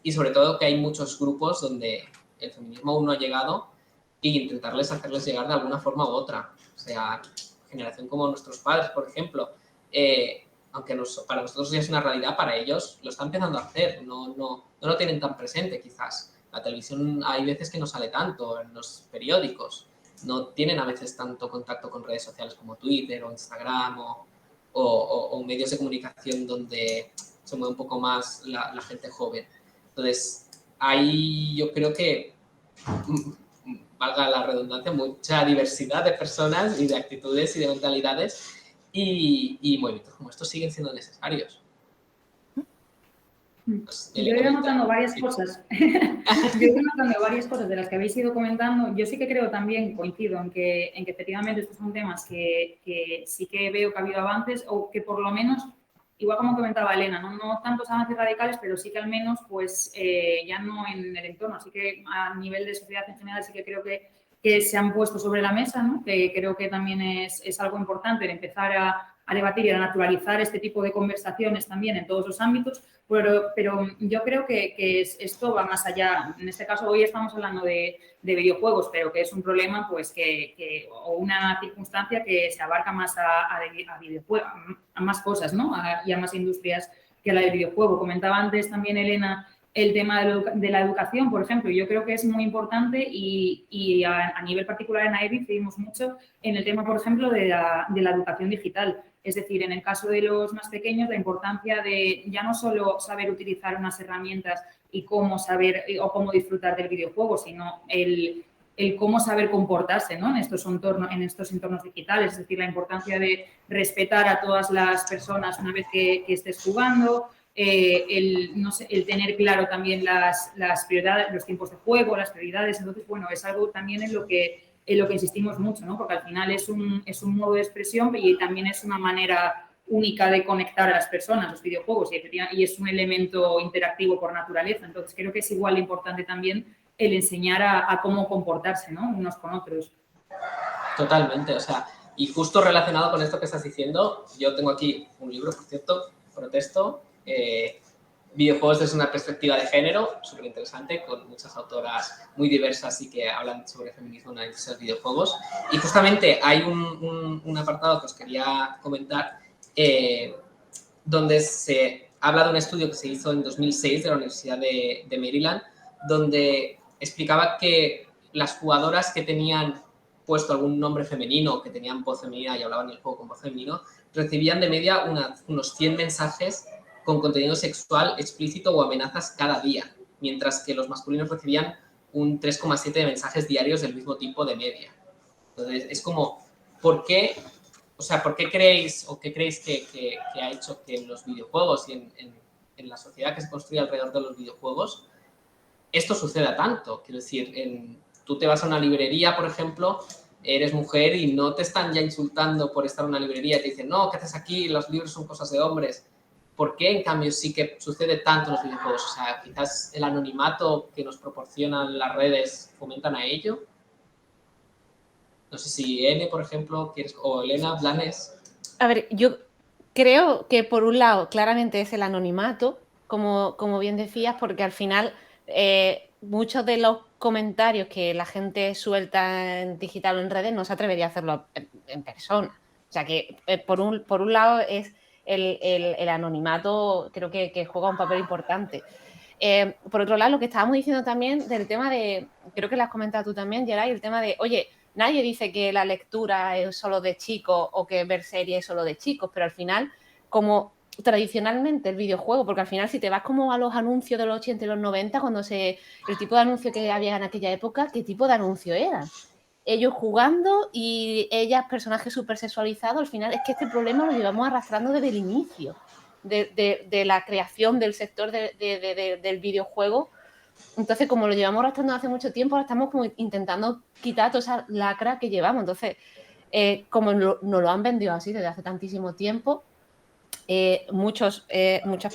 [SPEAKER 1] y sobre todo que hay muchos grupos donde el feminismo aún no ha llegado e intentarles hacerles llegar de alguna forma u otra. O sea, generación como nuestros padres, por ejemplo, aunque para nosotros ya es una realidad, para ellos lo están empezando a hacer, no lo tienen tan presente quizás. La televisión hay veces que no sale tanto, en los periódicos no tienen a veces tanto contacto con redes sociales como Twitter o Instagram o medios de comunicación donde se mueve un poco más la gente joven. Entonces, ahí yo creo que, valga la redundancia, mucha diversidad de personas y de actitudes y de mentalidades y movimientos como estos siguen siendo necesarios. Pues,
[SPEAKER 2] Yo he ido notando varias cosas. Yo he ido notando varias cosas de las que habéis ido comentando. Yo sí que creo también, coincido en que efectivamente estos son temas que sí que veo que ha habido avances o que por lo menos, igual como comentaba Elena, no tantos avances radicales, pero sí que al menos, pues ya no en el entorno, así que a nivel de sociedad en general sí que creo que se han puesto sobre la mesa, ¿no? Que creo que también es algo importante de empezar a debatir y a naturalizar este tipo de conversaciones también en todos los ámbitos. Pero yo creo que esto va más allá. En este caso, hoy estamos hablando de videojuegos, pero que es un problema pues o una circunstancia que se abarca más a videojuegos, a más cosas, ¿no? Y a más industrias que la del videojuego. Comentaba antes también Elena el tema de la educación, por ejemplo. Yo creo que es muy importante y a nivel particular en AEBI incidimos mucho en el tema, por ejemplo, de la educación digital. Es decir, en el caso de los más pequeños, la importancia de ya no solo saber utilizar unas herramientas y cómo saber o cómo disfrutar del videojuego, sino el cómo saber comportarse, ¿no? en estos entornos digitales. Es decir, la importancia de respetar a todas las personas una vez que estés jugando, el tener claro también las prioridades, los tiempos de juego, las prioridades. Entonces, bueno, es algo también en lo que insistimos mucho, ¿no? Porque al final es un modo de expresión y también es una manera única de conectar a las personas, los videojuegos, y es un elemento interactivo por naturaleza. Entonces, creo que es igual de importante también el enseñar a cómo comportarse, ¿no? Unos con otros.
[SPEAKER 1] Totalmente, o sea, y justo relacionado con esto que estás diciendo, yo tengo aquí un libro, por cierto, Protesto, videojuegos desde una perspectiva de género, súper interesante, con muchas autoras muy diversas y que hablan sobre feminismo en la industria de los videojuegos. Y justamente hay un apartado que os quería comentar, donde se habla de un estudio que se hizo en 2006 de la Universidad de Maryland, donde explicaba que las jugadoras que tenían puesto algún nombre femenino, que tenían voz femenina y hablaban el juego con voz femenino, recibían de media unos 100 mensajes con contenido sexual explícito o amenazas cada día, mientras que los masculinos recibían un 3,7 de mensajes diarios del mismo tipo de media. Entonces, es como, ¿por qué? O sea, ¿por qué creéis o qué creéis que ha hecho que en los videojuegos y en la sociedad que se construye alrededor de los videojuegos esto suceda tanto? Quiero decir, tú te vas a una librería, por ejemplo, eres mujer y no te están ya insultando por estar en una librería y te dicen, no, ¿qué haces aquí? Los libros son cosas de hombres. ¿Por qué, en cambio, sí que sucede tanto en los videojuegos? O sea, quizás el anonimato que nos proporcionan las redes fomentan a ello. No sé si N, por ejemplo, o Elena, Blanes.
[SPEAKER 3] A ver, yo creo que por un lado claramente es el anonimato, como bien decías, porque al final muchos de los comentarios que la gente suelta en digital o en redes no se atrevería a hacerlo en persona. O sea que por un lado es el anonimato, creo que juega un papel importante. Por otro lado, lo que estábamos diciendo también del tema de, creo que lo has comentado tú también, Geray, el tema de, oye, nadie dice que la lectura es solo de chicos o que ver series es solo de chicos, pero al final, como tradicionalmente el videojuego, porque al final si te vas como a los anuncios de los 80 y los 90, el tipo de anuncio que había en aquella época, ¿qué tipo de anuncio eran? Ellos jugando y ellas personajes súper sexualizados, al final es que este problema lo llevamos arrastrando desde el inicio de la creación del sector del videojuego. Entonces, como lo llevamos arrastrando hace mucho tiempo, ahora estamos como intentando quitar toda esa lacra que llevamos. Entonces, como nos lo han vendido así desde hace tantísimo tiempo, muchas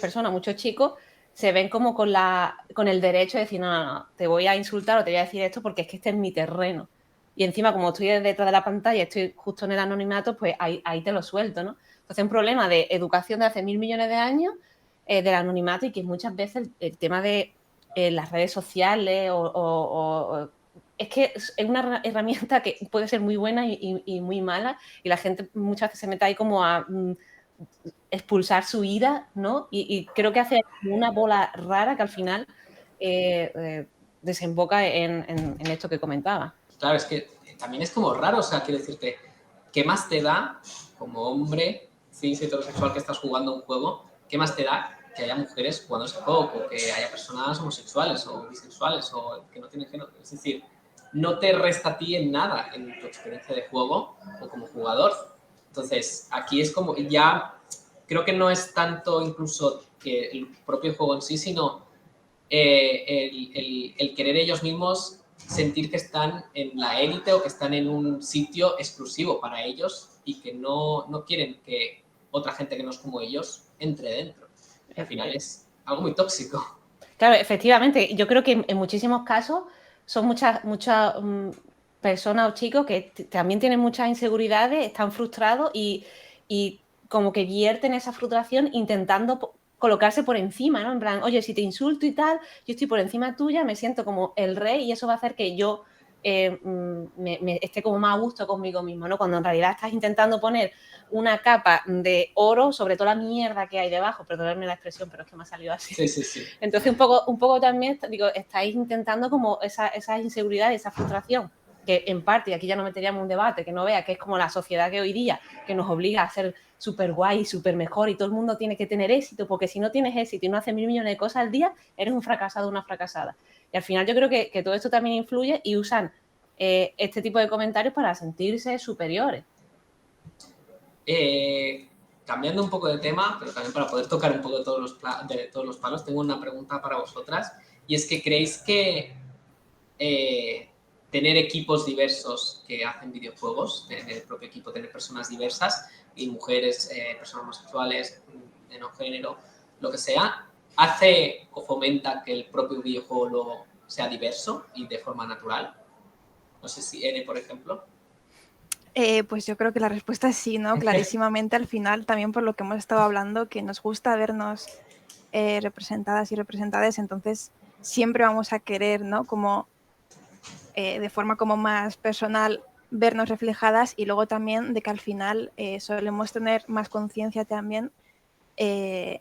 [SPEAKER 3] personas, muchos chicos, se ven como con el derecho de decir, no, te voy a insultar o te voy a decir esto porque es que este es mi terreno. Y encima, como estoy detrás de la pantalla, estoy justo en el anonimato, pues ahí te lo suelto, ¿no? Entonces, un problema de educación de hace 1000 millones de años, del anonimato, y que muchas veces el tema de las redes sociales es que es una herramienta que puede ser muy buena y muy mala, y la gente muchas veces se mete ahí como a expulsar su ira, ¿no? Y creo que hace una bola rara que al final desemboca en esto que comentaba.
[SPEAKER 1] Claro, es que también es como raro, o sea, quiero decirte, ¿qué más te da como hombre cis heterosexual que estás jugando un juego? ¿Qué más te da que haya mujeres jugando ese juego o que haya personas homosexuales o bisexuales o que no tienen género? Es decir, no te resta a ti en nada en tu experiencia de juego o como jugador. Entonces, aquí es como, ya creo que no es tanto incluso que el propio juego en sí, sino el querer ellos mismos sentir que están en la élite o que están en un sitio exclusivo para ellos y que no quieren que otra gente que no es como ellos entre dentro. Al final es algo muy tóxico.
[SPEAKER 3] Claro, efectivamente. Yo creo que en muchísimos casos son muchas personas o chicos que también tienen muchas inseguridades, están frustrados y como que vierten esa frustración intentando colocarse por encima, ¿no? En plan, oye, si te insulto y tal, yo estoy por encima tuya, me siento como el rey y eso va a hacer que yo me esté como más a gusto conmigo mismo, ¿no? Cuando en realidad estás intentando poner una capa de oro sobre toda la mierda que hay debajo, perdonadme la expresión, pero es que me ha salido así.
[SPEAKER 1] Sí.
[SPEAKER 3] Entonces, un poco también, digo, estáis intentando como esa inseguridad, esa frustración, que en parte, y aquí ya no meteríamos un debate, que no vea que es como la sociedad que hoy día, que nos obliga a ser súper guay, súper mejor, y todo el mundo tiene que tener éxito, porque si no tienes éxito y no haces 1000 millones de cosas al día, eres un fracasado o una fracasada. Y al final yo creo que todo esto también influye y usan este tipo de comentarios para sentirse superiores.
[SPEAKER 1] Cambiando un poco de tema, pero también para poder tocar un poco de todos los palos, tengo una pregunta para vosotras, y es que ¿creéis que tener equipos diversos que hacen videojuegos, tener el propio equipo, tener personas diversas y mujeres, personas homosexuales, de no género, lo que sea, hace o fomenta que el propio videojuego sea diverso y de forma natural? No sé si Ene, por ejemplo.
[SPEAKER 4] Pues yo creo que la respuesta es sí, ¿no? Clarísimamente al final, también por lo que hemos estado hablando, que nos gusta vernos representadas y representadas, entonces siempre vamos a querer, ¿no? Como de forma como más personal vernos reflejadas, y luego también de que al final solemos tener más conciencia también de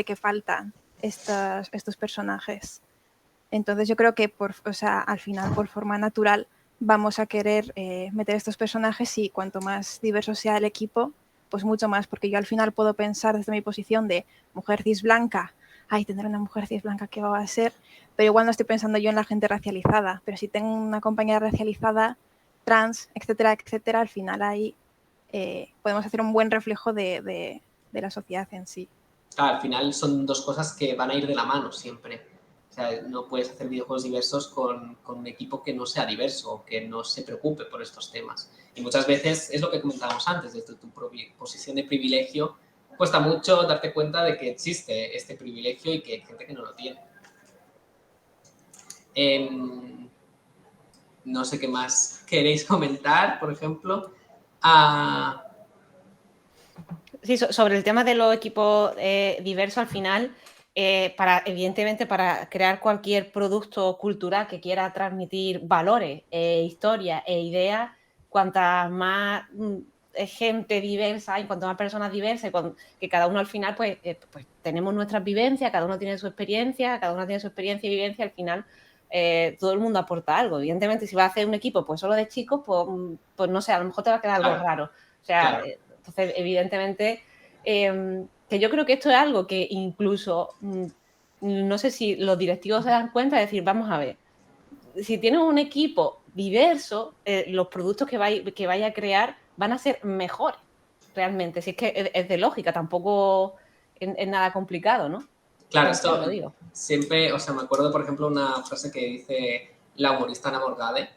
[SPEAKER 4] que faltan estos personajes. Entonces yo creo que al final por forma natural vamos a querer meter estos personajes, y cuanto más diverso sea el equipo, pues mucho más, porque yo al final puedo pensar desde mi posición de mujer cis blanca, ay, tener una mujer cis blanca, ¿qué va a ser? Pero igual no estoy pensando yo en la gente racializada, pero si tengo una compañera racializada, trans, etcétera, etcétera, al final ahí podemos hacer un buen reflejo de la sociedad en sí.
[SPEAKER 1] Claro, al final son dos cosas que van a ir de la mano siempre. O sea, no puedes hacer videojuegos diversos con un equipo que no sea diverso o que no se preocupe por estos temas. Y muchas veces es lo que comentábamos antes, desde tu propia posición de privilegio, cuesta mucho darte cuenta de que existe este privilegio y que hay gente que no lo tiene. No sé qué más queréis comentar, por ejemplo.
[SPEAKER 3] Sí, sobre el tema de los equipos diversos, al final, evidentemente, para crear cualquier producto cultural que quiera transmitir valores, historias e ideas, cuantas más gente diversa y cuantas más personas diversas, que cada uno al final, pues tenemos nuestras vivencias, cada uno tiene su experiencia, y vivencia, al final todo el mundo aporta algo. Evidentemente, si vas a hacer un equipo pues solo de chicos, pues no sé, a lo mejor te va a quedar algo raro. O sea, claro. Entonces, evidentemente, que yo creo que esto es algo que incluso, no sé si los directivos se dan cuenta de decir, vamos a ver, si tienes un equipo diverso, los productos que vaya a crear van a ser mejores, realmente. Si es que es de lógica, tampoco es nada complicado, ¿no?
[SPEAKER 1] Claro, esto lo digo. Siempre, o sea, me acuerdo, por ejemplo, una frase que dice la humorista Ana Morgade,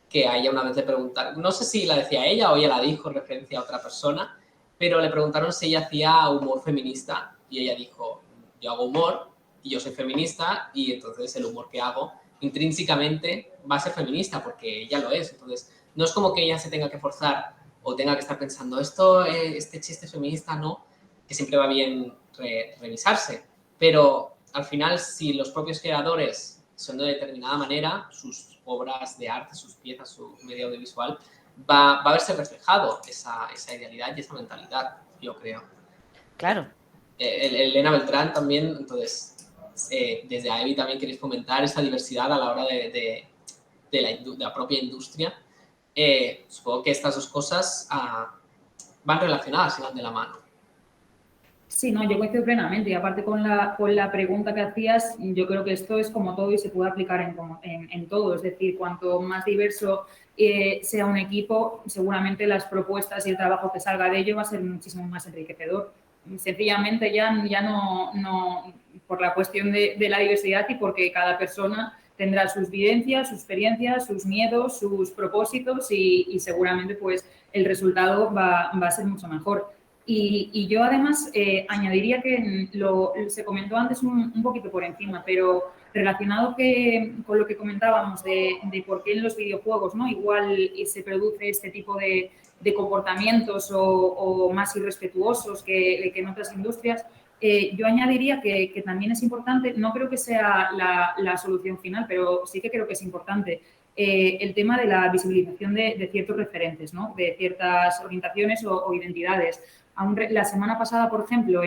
[SPEAKER 1] que a ella una vez le preguntaron, no sé si la decía ella o ella la dijo en referencia a otra persona, pero le preguntaron si ella hacía humor feminista y ella dijo, yo hago humor y yo soy feminista y entonces el humor que hago intrínsecamente va a ser feminista porque ella lo es. Entonces, no es como que ella se tenga que forzar o tenga que estar pensando este chiste feminista, no, que siempre va bien revisarse. Pero al final, si los propios creadores son de determinada manera, sus obras de arte, sus piezas, su medio audiovisual, va a verse reflejado esa idealidad y esa mentalidad, yo creo.
[SPEAKER 3] Claro.
[SPEAKER 1] Elena Beltrán también, entonces, desde AEVI también queréis fomentar esa diversidad a la hora de la propia industria. Supongo que estas dos cosas van relacionadas y van de la mano.
[SPEAKER 2] Sí, no, yo coincido plenamente. Y aparte con la pregunta que hacías, yo creo que esto es como todo y se puede aplicar en todo. Es decir, cuanto más diverso sea un equipo, seguramente las propuestas y el trabajo que salga de ello va a ser muchísimo más enriquecedor. Sencillamente ya no por la cuestión de la diversidad y porque cada persona tendrá sus vivencias, sus experiencias, sus miedos, sus propósitos y seguramente pues el resultado va a ser mucho mejor. Y yo además añadiría que se comentó antes un poquito por encima, pero relacionado con lo que comentábamos de por qué en los videojuegos, ¿no? Igual se produce este tipo de comportamientos o más irrespetuosos que en otras industrias, yo añadiría que también es importante, no creo que sea la solución final, pero sí que creo que es importante, el tema de la visibilización de ciertos referentes, ¿no? De ciertas orientaciones o identidades. La semana pasada, por ejemplo,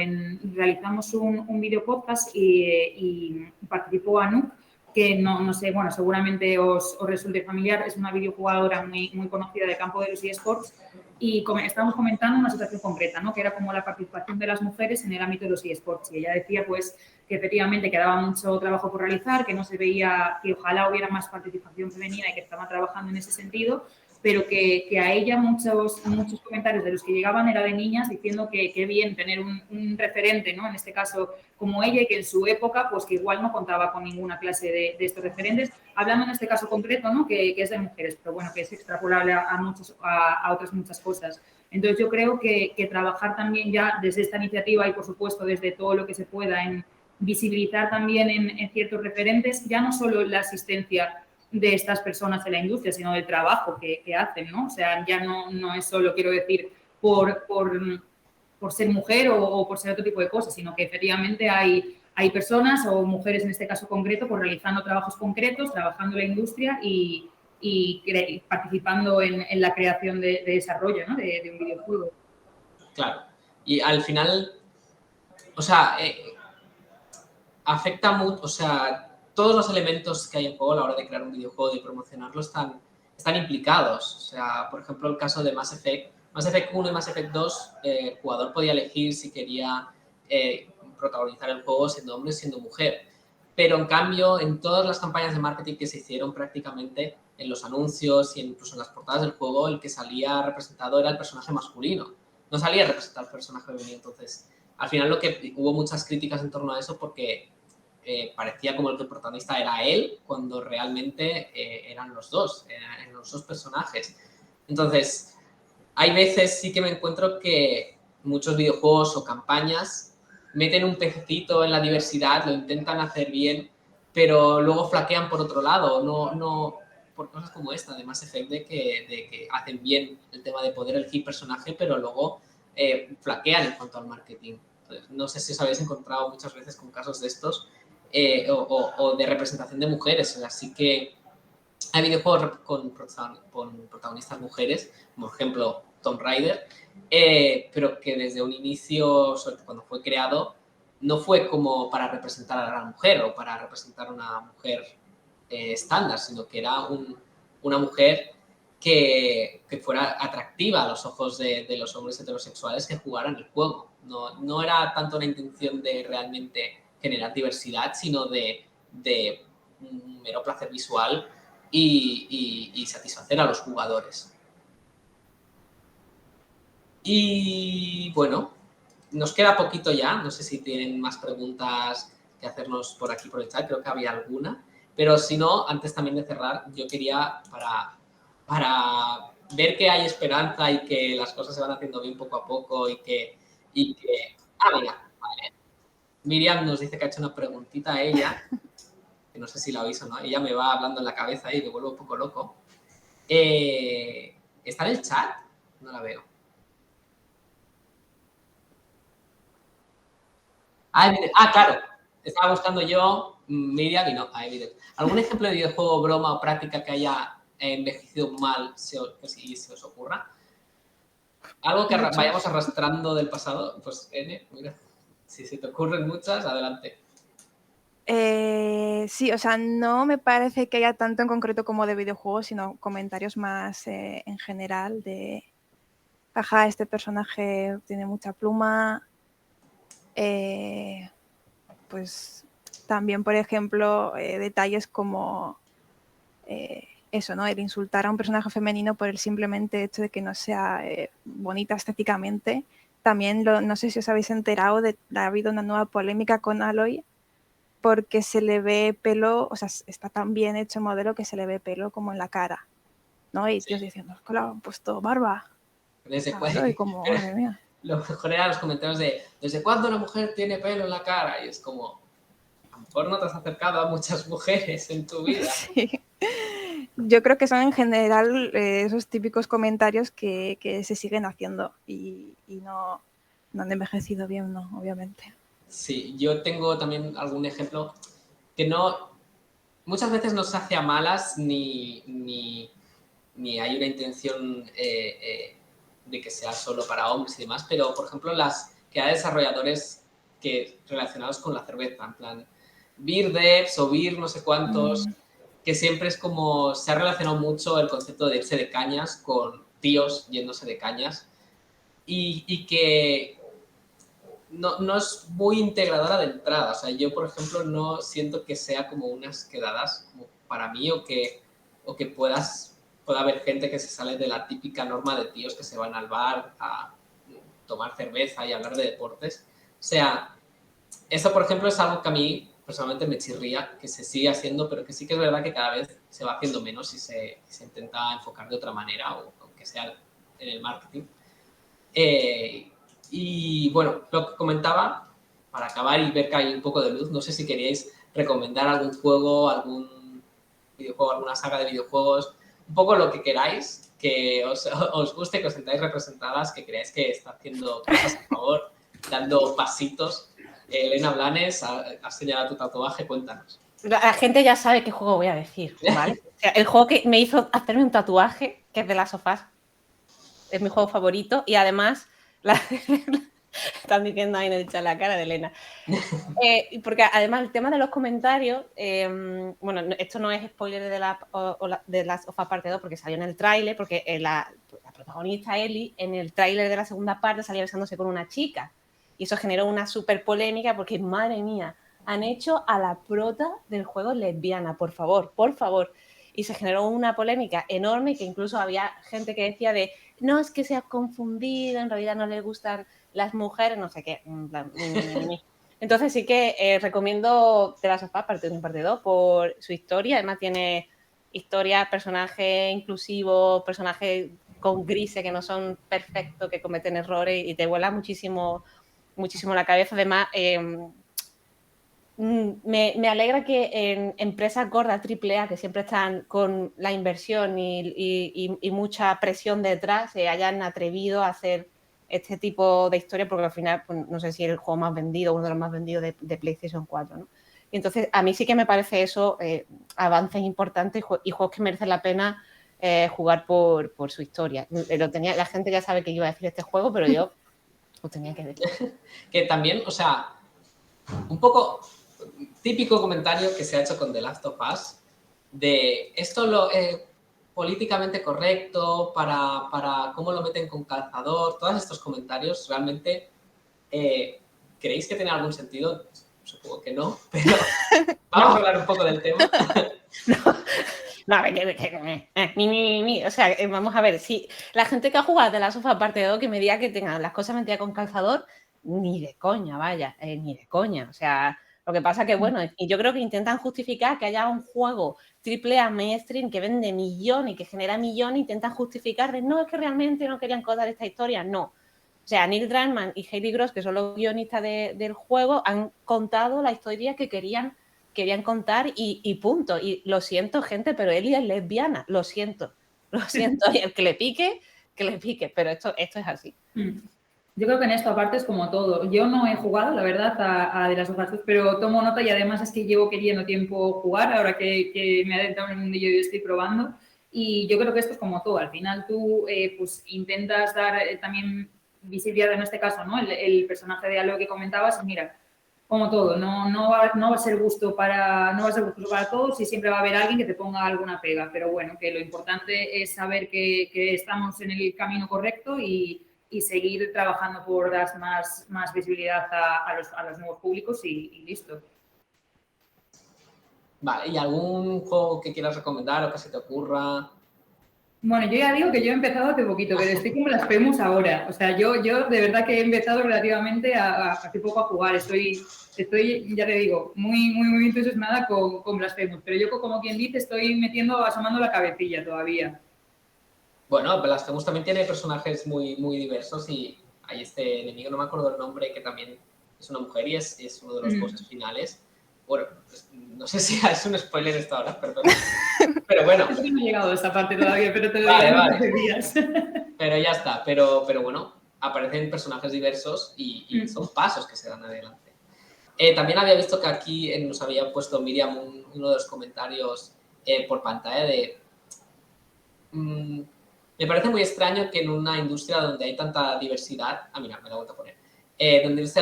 [SPEAKER 2] realizamos un video podcast y participó Anuk, que no sé, bueno, seguramente os resulte familiar, es una videojugadora muy conocida del campo de los eSports y estábamos comentando una situación concreta, ¿no? Que era como la participación de las mujeres en el ámbito de los eSports. Y ella decía, pues, que efectivamente quedaba mucho trabajo por realizar, que no se veía, que ojalá hubiera más participación femenina y que estaba trabajando en ese sentido, pero que a ella muchos comentarios de los que llegaban era de niñas diciendo que qué bien tener un referente, ¿no? En este caso como ella, y que en su época pues que igual no contaba con ninguna clase de estos referentes, hablando en este caso concreto, ¿no? Que es de mujeres, pero bueno, que es extrapolable a otras muchas cosas. Entonces yo creo que trabajar también ya desde esta iniciativa y por supuesto desde todo lo que se pueda en visibilizar también en ciertos referentes, ya no solo la asistencia de estas personas en la industria, sino del trabajo que hacen, ¿no? O sea, ya no es solo, quiero decir, por ser mujer o por ser otro tipo de cosas, sino que efectivamente hay personas o mujeres en este caso concreto pues realizando trabajos concretos, trabajando en la industria y participando en la creación de desarrollo, ¿no? de un videojuego.
[SPEAKER 1] Claro. Y al final, o sea, afecta mucho, o sea, todos los elementos que hay en juego a la hora de crear un videojuego y promocionarlo están implicados. O sea, por ejemplo, el caso de Mass Effect 1 y Mass Effect 2, el jugador podía elegir si quería protagonizar el juego siendo hombre o siendo mujer. Pero en cambio, en todas las campañas de marketing que se hicieron prácticamente, en los anuncios y incluso en las portadas del juego, el que salía representado era el personaje masculino. No salía representado el personaje femenino. Entonces, al final hubo muchas críticas en torno a eso porque parecía como el que el protagonista era él, cuando realmente eran los dos personajes. Entonces, hay veces sí que me encuentro que muchos videojuegos o campañas meten un pececito en la diversidad, lo intentan hacer bien, pero luego flaquean por otro lado, no por cosas como esta de Mass Effect, de que hacen bien el tema de poder elegir personaje, pero luego flaquean en cuanto al marketing. Entonces, no sé si os habéis encontrado muchas veces con casos de estos o de representación de mujeres, así que hay videojuegos con protagonistas mujeres, como por ejemplo Tomb Raider, pero que desde un inicio, cuando fue creado, no fue como para representar a la mujer o para representar a una mujer estándar, sino que era una mujer que fuera atractiva a los ojos de los hombres heterosexuales que jugaran el juego. No era tanto una intención de realmente generar diversidad, sino de un mero placer visual y satisfacer a los jugadores. Y bueno, nos queda poquito ya, no sé si tienen más preguntas que hacernos por aquí por el chat, creo que había alguna, pero si no, antes también de cerrar, yo quería para ver que hay esperanza y que las cosas se van haciendo bien poco a poco y que mira, vale. Miriam nos dice que ha hecho una preguntita a ella, que no sé si la oís o no, ella me va hablando en la cabeza y me vuelvo un poco loco. ¿Está en el chat? No la veo. Claro. Estaba buscando yo Miriam y no, evidente. ¿Algún ejemplo de videojuego, broma o práctica que haya envejecido mal, si os ocurra? Algo que vayamos arrastrando del pasado, pues mira, si se te ocurren muchas, adelante.
[SPEAKER 4] Sí, o sea, no me parece que haya tanto en concreto como de videojuegos, sino comentarios más en general de, ajá, este personaje tiene mucha pluma. Pues también, por ejemplo, detalles como eso, ¿no? El insultar a un personaje femenino por el simplemente hecho de que no sea bonita estéticamente. También, no sé si os habéis enterado, ha habido una nueva polémica con Aloy porque se le ve pelo, o sea, está tan bien hecho modelo que se le ve pelo como en la cara, ¿no? Y tíos diciendo, claro, han puesto barba. Aloy, como, madre mía.
[SPEAKER 1] Lo mejor eran los comentarios de ¿desde cuándo una mujer tiene pelo en la cara? Y es como, a lo mejor no te has acercado a muchas mujeres en tu vida.
[SPEAKER 4] Sí. Yo creo que son en general esos típicos comentarios que se siguen haciendo y no han envejecido bien, ¿no? Obviamente.
[SPEAKER 1] Sí, yo tengo también algún ejemplo que muchas veces no se hace a malas ni hay una intención de que sea solo para hombres y demás, pero por ejemplo que hay desarrolladores relacionados con la cerveza, en plan beer devs o beer no sé cuántos, que siempre es como se ha relacionado mucho el concepto de irse de cañas con tíos yéndose de cañas y que no es muy integradora de entrada. O sea, yo, por ejemplo, no siento que sea como unas quedadas como para mí o que pueda haber gente que se sale de la típica norma de tíos que se van al bar a tomar cerveza y hablar de deportes. O sea, eso, por ejemplo, es algo que a mí personalmente me chirría, que se sigue haciendo, pero que sí que es verdad que cada vez se va haciendo menos y se intenta enfocar de otra manera, o aunque sea en el marketing. Y bueno, lo que comentaba, para acabar y ver que hay un poco de luz, no sé si queríais recomendar algún juego, algún videojuego, alguna saga de videojuegos, un poco lo que queráis, que os guste, que os sentáis representadas, que creáis que está haciendo cosas a favor, dando pasitos. Elena Blanes, has señalado tu tatuaje, cuéntanos.
[SPEAKER 3] La gente ya sabe qué juego voy a decir, ¿vale? O sea, el juego que me hizo hacerme un tatuaje, que es de Last of Us, es mi juego favorito, y además están diciendo ahí en el chat la cara de Elena. Porque además el tema de los comentarios, bueno, esto no es spoiler de Last of Us parte 2 porque salió en el tráiler, porque la protagonista Ellie en el tráiler de la segunda parte salía besándose con una chica y eso generó una súper polémica porque, madre mía, han hecho a la prota del juego lesbiana, por favor, y se generó una polémica enorme que incluso había gente que decía de no, es que se ha confundido, en realidad no le gustan las mujeres, no sé qué, en plan, Entonces sí que recomiendo The Last of Us parte 1 y parte 2 por su historia. Además tiene historia, personajes inclusivos, personajes con grises que no son perfectos, que cometen errores y te vuela muchísimo, muchísimo la cabeza. Además, me alegra que en empresas gordas AAA, que siempre están con la inversión y mucha presión detrás, se hayan atrevido a hacer este tipo de historia, porque al final, pues, no sé si es el juego más vendido, uno de los más vendidos de PlayStation 4, ¿no? Y entonces, a mí sí que me parece eso avances importantes y juegos que merecen la pena jugar por su historia. La gente ya sabe que yo iba a decir este juego, pero yo lo tenía que decir.
[SPEAKER 1] Que también, o sea, un poco típico comentario que se ha hecho con The Last of Us, de esto lo políticamente correcto, para cómo lo meten con calzador, todos estos comentarios realmente, ¿creéis que tienen algún sentido? Supongo que no, pero vamos a hablar un poco del tema.
[SPEAKER 3] No, o sea, vamos a ver, si la gente que ha jugado de la sofá parte 2 que me diga que tengan las cosas metidas con calzador, ni de coña, vaya, ni de coña. O sea, lo que pasa que, bueno, y yo creo que intentan justificar que haya un juego AAA mainstream que vende millones y que genera millones, intentan justificar de no, es que realmente no querían contar esta historia, no. O sea, Neil Druckmann y Hayley Gross, que son los guionistas del juego, han contado la historia que querían contar y punto. Y lo siento, gente, pero Ellie es lesbiana, lo siento. Y el que le pique, pero esto es así.
[SPEAKER 2] Yo creo que en esto aparte es como todo. Yo no he jugado, la verdad, a The Last of Us, pero tomo nota y además es que llevo queriendo tiempo jugar, ahora que me he adentrado en el mundillo y estoy probando. Y yo creo que esto es como todo. Al final tú pues intentas dar también visibilidad, en este caso, ¿no? El personaje de Aloy que comentabas, mira, como todo, no va a ser gusto para todos y siempre va a haber alguien que te ponga alguna pega, pero bueno, que lo importante es saber que estamos en el camino correcto y seguir trabajando por dar más visibilidad a los nuevos públicos y listo.
[SPEAKER 1] Vale, ¿y algún juego que quieras recomendar o que se te ocurra?
[SPEAKER 2] Bueno, yo ya digo que yo he empezado hace poquito, pero estoy con Blasphemous ahora. O sea, yo de verdad que he empezado relativamente hace poco a jugar. Estoy, ya te digo, muy entusiasmada con Blasphemous. Pero yo, como quien dice, estoy asomando la cabecilla todavía.
[SPEAKER 1] Bueno, Blasphemous también tiene personajes muy diversos y hay este enemigo, no me acuerdo el nombre, que también es una mujer y es uno de los bosses finales. Bueno, pues, no sé si es un spoiler esto ahora, perdón. Pero bueno.
[SPEAKER 2] No he llegado a esta parte todavía, pero te
[SPEAKER 1] vale.
[SPEAKER 2] días.
[SPEAKER 1] Pero ya está. Pero bueno, aparecen personajes diversos y son pasos que se dan adelante. También había visto que aquí nos había puesto Miriam uno de los comentarios por pantalla de... me parece muy extraño que en una industria donde hay tanta diversidad... Ah, mira, me la he vuelto a poner.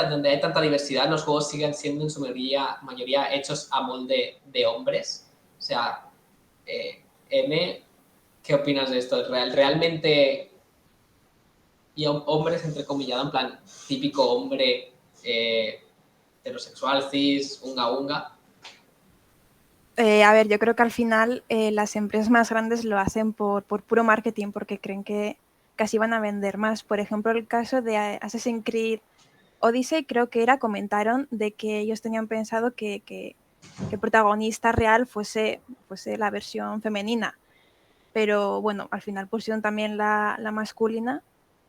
[SPEAKER 1] Donde hay tanta diversidad, los juegos sigan siendo en su mayoría hechos a molde de hombres. O sea, M, ¿qué opinas de esto? ¿Realmente y hombres entrecomillado, en plan típico hombre heterosexual, cis, unga?
[SPEAKER 4] A ver, yo creo que al final las empresas más grandes lo hacen por puro marketing, porque creen que casi van a vender más. Por ejemplo, el caso de Assassin's Creed Odyssey, creo que comentaron de que ellos tenían pensado que el protagonista real fuese la versión femenina. Pero bueno, al final pusieron también la masculina,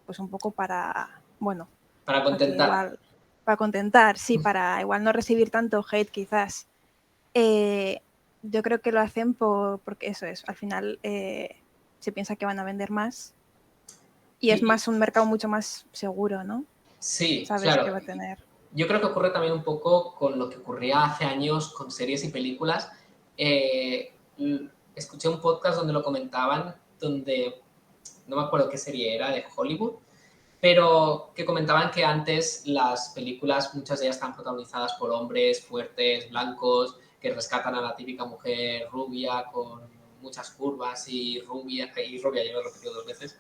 [SPEAKER 4] pues un poco para, bueno...
[SPEAKER 1] Para contentar.
[SPEAKER 4] para contentar, sí, para igual no recibir tanto hate quizás. Yo creo que lo hacen porque eso es, al final se piensa que van a vender más y es más un mercado mucho más seguro, ¿no?
[SPEAKER 1] Sí,
[SPEAKER 4] Sabes que
[SPEAKER 1] claro.
[SPEAKER 4] va a tener.
[SPEAKER 1] Yo creo que ocurre también un poco con lo que ocurría hace años con series y películas. Escuché un podcast donde lo comentaban, donde no me acuerdo qué serie era, de Hollywood, pero que comentaban que antes las películas, muchas de ellas están protagonizadas por hombres fuertes, blancos, que rescatan a la típica mujer rubia con muchas curvas y rubia, yo lo he repetido 2 veces,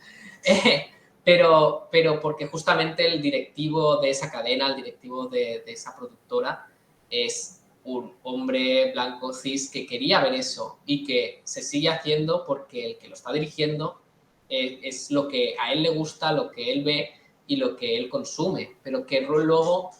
[SPEAKER 1] pero porque justamente el directivo de esa cadena, el directivo de esa productora, es un hombre blanco cis que quería ver eso y que se sigue haciendo porque el que lo está dirigiendo es lo que a él le gusta, lo que él ve y lo que él consume, pero que luego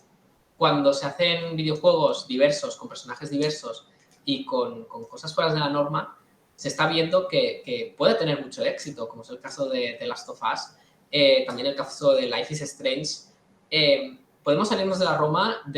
[SPEAKER 1] cuando se hacen videojuegos diversos, con personajes diversos y con cosas fuera de la norma, se está viendo que puede tener mucho éxito, como es el caso de Last of Us, también el caso de Life is Strange. Podemos salirnos de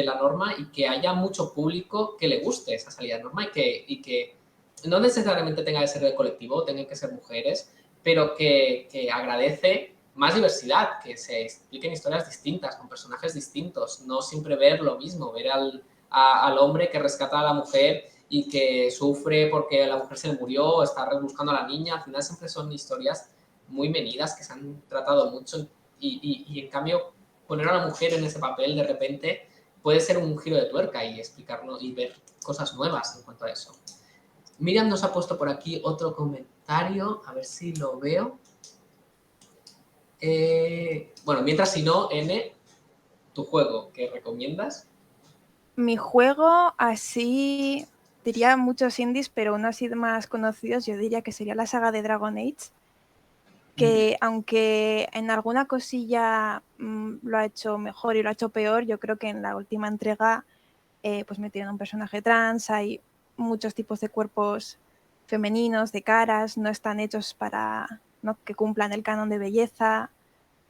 [SPEAKER 1] la norma y que haya mucho público que le guste esa salida de norma y que no necesariamente tenga que ser del colectivo, tengan que ser mujeres, pero que agradece más diversidad, que se expliquen historias distintas, con personajes distintos, no siempre ver lo mismo, ver al hombre que rescata a la mujer y que sufre porque la mujer se le murió o está buscando a la niña. Al final siempre son historias muy medidas que se han tratado mucho y en cambio poner a la mujer en ese papel de repente puede ser un giro de tuerca y explicarlo y ver cosas nuevas en cuanto a eso. Miriam nos ha puesto por aquí otro comentario, a ver si lo veo. Bueno, mientras si no, N, ¿tu juego que recomiendas?
[SPEAKER 4] Mi juego, así diría muchos indies, pero uno así de más conocidos, yo diría que sería la saga de Dragon Age, que aunque en alguna cosilla lo ha hecho mejor y lo ha hecho peor, yo creo que en la última entrega pues metieron un personaje trans, hay muchos tipos de cuerpos femeninos, de caras, no están hechos para, ¿no?, que cumplan el canon de belleza.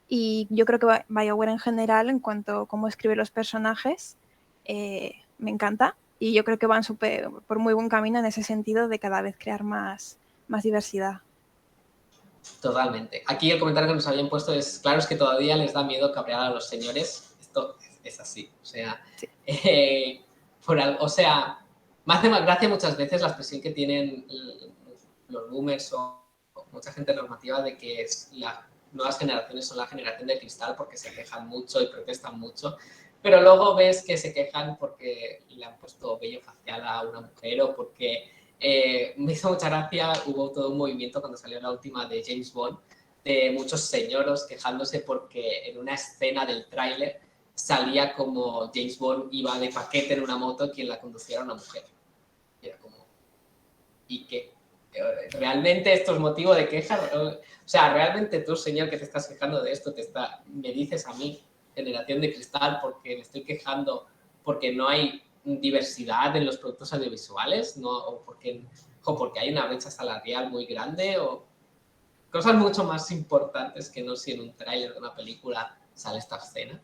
[SPEAKER 4] Y yo creo que BioWare en general, en cuanto a cómo escribe los personajes, me encanta. Y yo creo que van por muy buen camino en ese sentido de cada vez crear más diversidad.
[SPEAKER 1] Totalmente. Aquí el comentario que nos habían puesto es, claro, es que todavía les da miedo cabrear a los señores. Esto es así. O sea,
[SPEAKER 4] Sí.
[SPEAKER 1] o sea, me hace más gracia muchas veces la expresión que tienen los boomers o mucha gente normativa de que las nuevas generaciones son la generación de cristal porque se quejan mucho y protestan mucho, pero luego ves que se quejan porque le han puesto vello facial a una mujer o porque me hizo mucha gracia, hubo todo un movimiento cuando salió la última de James Bond, de muchos señoros quejándose porque en una escena del tráiler salía como James Bond iba de paquete en una moto, quien la conducía era una mujer. Y era como, ¿y qué? ¿Realmente esto es motivo de queja? O sea, ¿realmente tú, señor, que te estás quejando de esto, me dices a mí, generación de cristal, porque me estoy quejando porque no hay diversidad en los productos audiovisuales? ¿No? ¿O porque hay una brecha salarial muy grande? ¿O cosas mucho más importantes que no si en un tráiler de una película sale esta escena?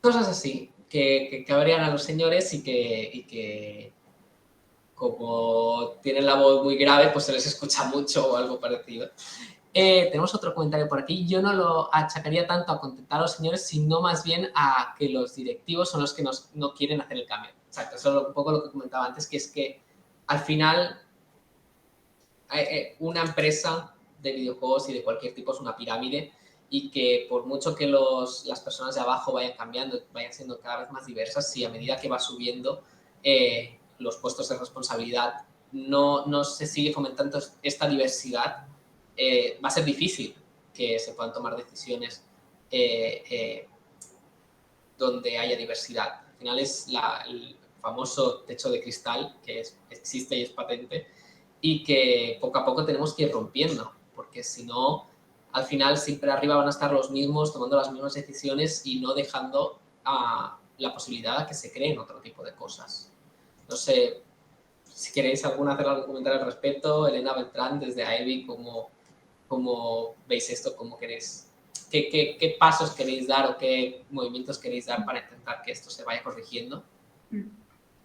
[SPEAKER 1] Cosas así, que cabrean a los señores y que como tienen la voz muy grave, pues se les escucha mucho o algo parecido. Tenemos otro comentario por aquí. Yo no lo achacaría tanto a contentar a los señores, sino más bien a que los directivos son los que no quieren hacer el cambio. Exacto, eso es un poco lo que comentaba antes, que es que al final una empresa de videojuegos y de cualquier tipo es una pirámide y que por mucho que las personas de abajo vayan cambiando, vayan siendo cada vez más diversas, si a medida que va subiendo los puestos de responsabilidad no se sigue fomentando esta diversidad, va a ser difícil que se puedan tomar decisiones donde haya diversidad. Al final es el famoso techo de cristal que existe y es patente y que poco a poco tenemos que ir rompiendo, porque si no, al final siempre arriba van a estar los mismos tomando las mismas decisiones y no dejando la posibilidad de que se creen otro tipo de cosas. No sé si queréis hacer algún comentario al respecto. Elena Beltrán, desde AEBI, ¿cómo veis esto? ¿Cómo queréis ¿Qué pasos queréis dar o qué movimientos queréis dar para intentar que esto se vaya corrigiendo?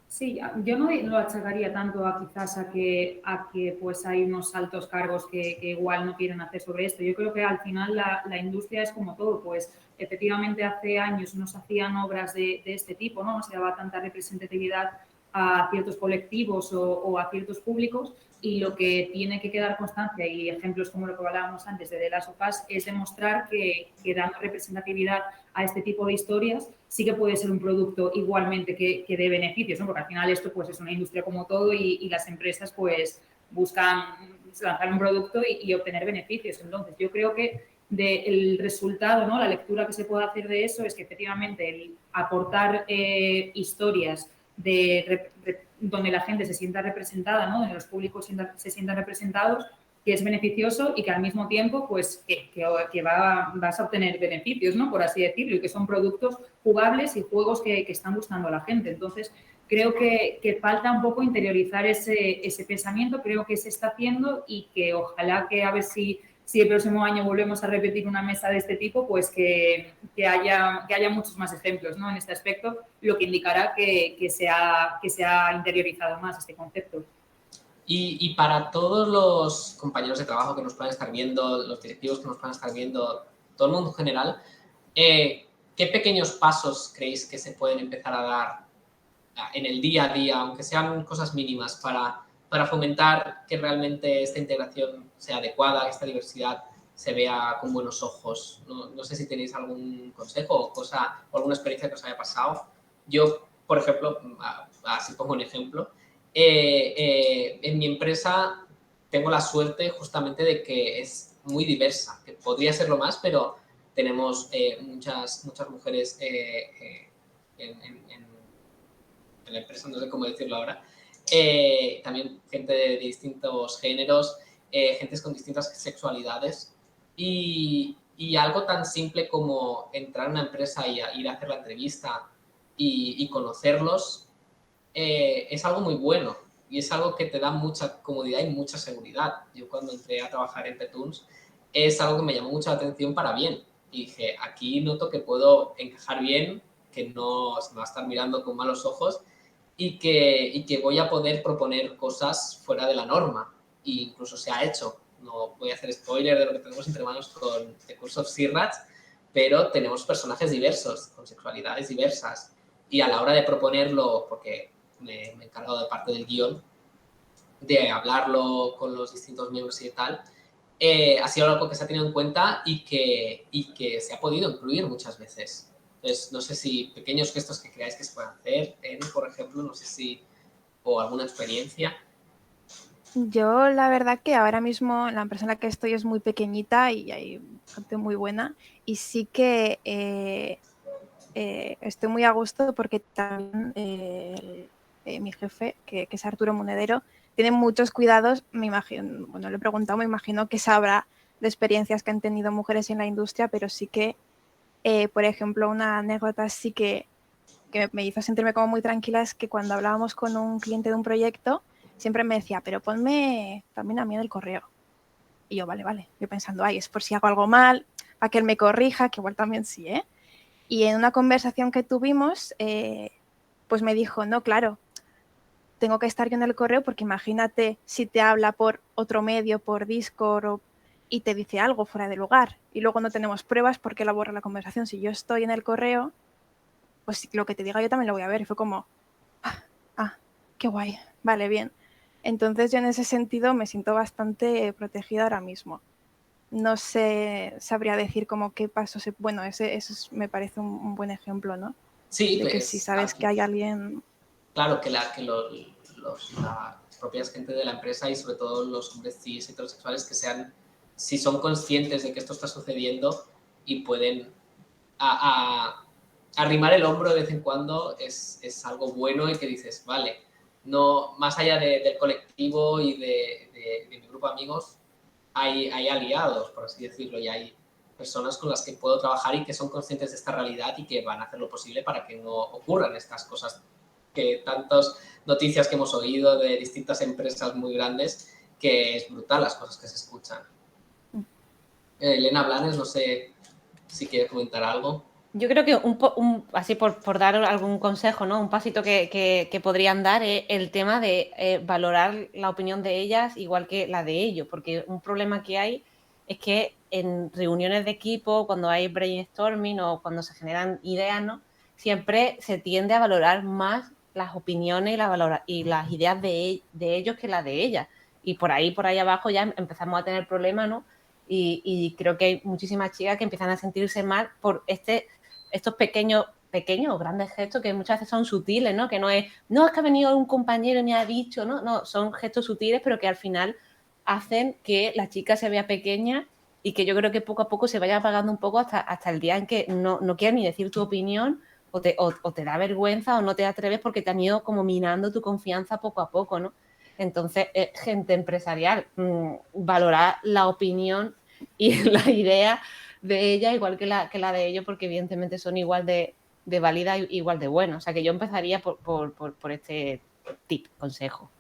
[SPEAKER 2] Sí, yo no lo achacaría tanto quizás a que pues hay unos altos cargos que igual no quieren hacer sobre esto. Yo creo que al final la industria es como todo, pues efectivamente hace años no se hacían obras de este tipo, ¿no? No se daba tanta representatividad a ciertos colectivos o a ciertos públicos, y lo que tiene que quedar constancia, y ejemplos como lo que hablábamos antes de The Last of Us, es demostrar que dando representatividad a este tipo de historias sí que puede ser un producto igualmente que dé beneficios, ¿no? Porque al final esto pues es una industria como todo, y las empresas pues buscan lanzar un producto y obtener beneficios. Entonces yo creo que el resultado, ¿no? La lectura que se puede hacer de eso es que efectivamente el aportar historias donde la gente se sienta representada, ¿no? Donde los públicos se sientan representados, que es beneficioso y que al mismo tiempo pues que vas a obtener beneficios, ¿no? Por así decirlo, y que son productos jugables y juegos que están gustando a la gente. Entonces creo que falta un poco interiorizar ese pensamiento, creo que se está haciendo, y que ojalá que a ver si el próximo año volvemos a repetir una mesa de este tipo, pues que haya muchos más ejemplos, ¿no? En este aspecto, lo que indicará que se ha interiorizado más este concepto.
[SPEAKER 1] Y para todos los compañeros de trabajo que nos puedan estar viendo, los directivos que nos puedan estar viendo, todo el mundo en general, ¿qué pequeños pasos creéis que se pueden empezar a dar en el día a día, aunque sean cosas mínimas, para fomentar que realmente esta integración sea adecuada, que esta diversidad se vea con buenos ojos? No sé si tenéis algún consejo o alguna experiencia que os haya pasado. Yo, por ejemplo, así pongo un ejemplo, en mi empresa tengo la suerte justamente de que es muy diversa, que podría serlo más, pero tenemos muchas mujeres en la empresa, no sé cómo decirlo ahora, también gente de distintos géneros, gentes con distintas sexualidades, y algo tan simple como entrar a una empresa y ir a hacer la entrevista y conocerlos, es algo muy bueno y es algo que te da mucha comodidad y mucha seguridad. Yo cuando entré a trabajar en Petoons es algo que me llamó mucho la atención para bien, y dije, aquí noto que puedo encajar bien, que no se me va a estar mirando con malos ojos, y que voy a poder proponer cosas fuera de la norma. E incluso se ha hecho. No voy a hacer spoiler de lo que tenemos entre manos con The Curse of Sirrats, pero tenemos personajes diversos, con sexualidades diversas. Y a la hora de proponerlo, porque me he encargado de parte del guión, de hablarlo con los distintos miembros y tal, ha sido algo que se ha tenido en cuenta y que se ha podido incluir muchas veces. Entonces, no sé si pequeños gestos que creáis que se puedan hacer, por ejemplo, no sé si, o alguna experiencia.
[SPEAKER 4] Yo la verdad que ahora mismo la empresa en la que estoy es muy pequeñita y hay gente muy buena, y sí que estoy muy a gusto porque también mi jefe, que es Arturo Monedero, tiene muchos cuidados. Me imagino, bueno, le he preguntado, me imagino que sabrá de experiencias que han tenido mujeres en la industria, pero sí que, por ejemplo, una anécdota sí que me hizo sentirme como muy tranquila es que cuando hablábamos con un cliente de un proyecto, siempre me decía, pero ponme también a mí en el correo. Y yo, vale. Yo pensando, ay, es por si hago algo mal, para que él me corrija, que igual también sí, ¿eh? Y en una conversación que tuvimos, pues me dijo, no, claro, tengo que estar yo en el correo porque imagínate si te habla por otro medio, por Discord, y te dice algo fuera de lugar y luego no tenemos pruebas porque él borra la conversación. Si yo estoy en el correo, pues lo que te diga yo también lo voy a ver. Y fue como, qué guay, vale, bien. Entonces yo en ese sentido me siento bastante protegida ahora mismo. No sé, sabría decir como qué pasos... Bueno, ese me parece un buen ejemplo, ¿no?
[SPEAKER 1] Sí,
[SPEAKER 4] De que
[SPEAKER 1] pues,
[SPEAKER 4] si sabes que hay alguien...
[SPEAKER 1] Claro, que las propias gente de la empresa y sobre todo los hombres cis heterosexuales que si son conscientes de que esto está sucediendo y pueden arrimar el hombro de vez en cuando, es algo bueno, y que dices, vale, no, más allá del colectivo y de mi grupo de amigos, hay aliados, por así decirlo, y hay personas con las que puedo trabajar y que son conscientes de esta realidad y que van a hacer lo posible para que no ocurran estas cosas, que tantas noticias que hemos oído de distintas empresas muy grandes, que es brutal las cosas que se escuchan. Elena Blanes, no sé si quiere comentar algo.
[SPEAKER 3] Yo creo que así por dar algún consejo, ¿no? Un pasito que podrían dar es el tema de valorar la opinión de ellas igual que la de ellos, porque un problema que hay es que en reuniones de equipo, cuando hay brainstorming o cuando se generan ideas, ¿no? Siempre se tiende a valorar más las opiniones y las ideas de ellos que las de ellas. Y por ahí abajo ya empezamos a tener problemas, ¿no? Y creo que hay muchísimas chicas que empiezan a sentirse mal por estos pequeños o grandes gestos que muchas veces son sutiles, ¿no? Que no es que ha venido un compañero y me ha dicho, ¿no? No, son gestos sutiles, pero que al final hacen que la chica se vea pequeña y que yo creo que poco a poco se vaya apagando un poco hasta el día en que no quieres ni decir tu opinión o te da vergüenza o no te atreves porque te han ido como minando tu confianza poco a poco, ¿no? Entonces, gente empresarial, valorar la opinión y la idea de ella igual que la de ellos, porque evidentemente son igual de válidas y igual de buenas. O sea, que yo empezaría por este consejo.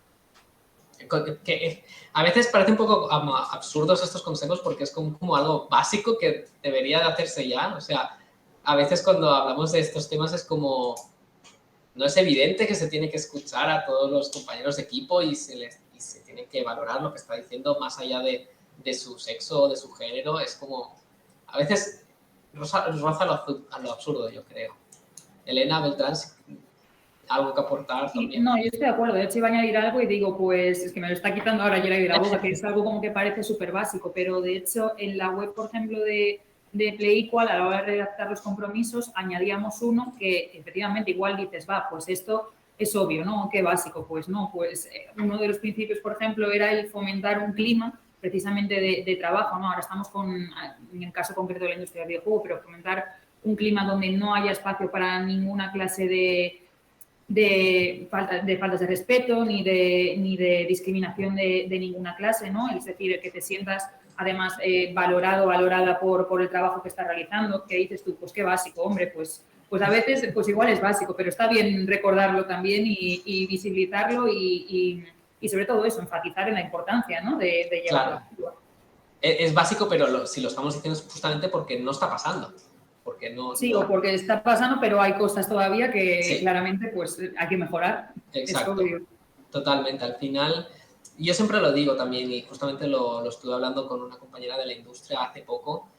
[SPEAKER 1] Que a veces parece un poco absurdos estos consejos porque es como algo básico que debería de hacerse ya. O sea, a veces cuando hablamos de estos temas es como... No es evidente que se tiene que escuchar a todos los compañeros de equipo y se tiene que valorar lo que está diciendo más allá de su sexo o de su género. Es como... A veces roza lo absurdo, yo creo. Elena Beltrán, algo que aportar
[SPEAKER 2] Sí,
[SPEAKER 1] también.
[SPEAKER 2] no, yo estoy de acuerdo. De hecho, iba a añadir algo y digo, pues es que me lo está quitando ahora Geray de la boca, que es algo como que parece súper básico, pero de hecho en la web, por ejemplo, de Play Equal, a la hora de redactar los compromisos, añadíamos uno que efectivamente igual dices, va, pues esto es obvio, ¿no? Qué básico. Pues no, pues uno de los principios, por ejemplo, era el fomentar un clima precisamente de trabajo, ¿no? Ahora estamos en el caso concreto de la industria del videojuego, pero fomentar un clima donde no haya espacio para ninguna clase de faltas de respeto ni de discriminación de ninguna clase, ¿no? Es decir, que te sientas además valorada por el trabajo que estás realizando, que dices tú, pues qué básico, hombre, pues a veces pues igual es básico, pero está bien recordarlo también y visibilizarlo y sobre todo eso, enfatizar en la importancia, ¿no? de llevarlo a cabo.
[SPEAKER 1] Es básico, pero si lo estamos diciendo es justamente porque no está pasando. Porque no,
[SPEAKER 2] sí, o porque está pasando, pero hay cosas todavía que
[SPEAKER 1] sí,
[SPEAKER 2] claramente pues hay que mejorar.
[SPEAKER 1] Exacto, totalmente. Al final, yo siempre lo digo también y justamente lo estuve hablando con una compañera de la industria hace poco,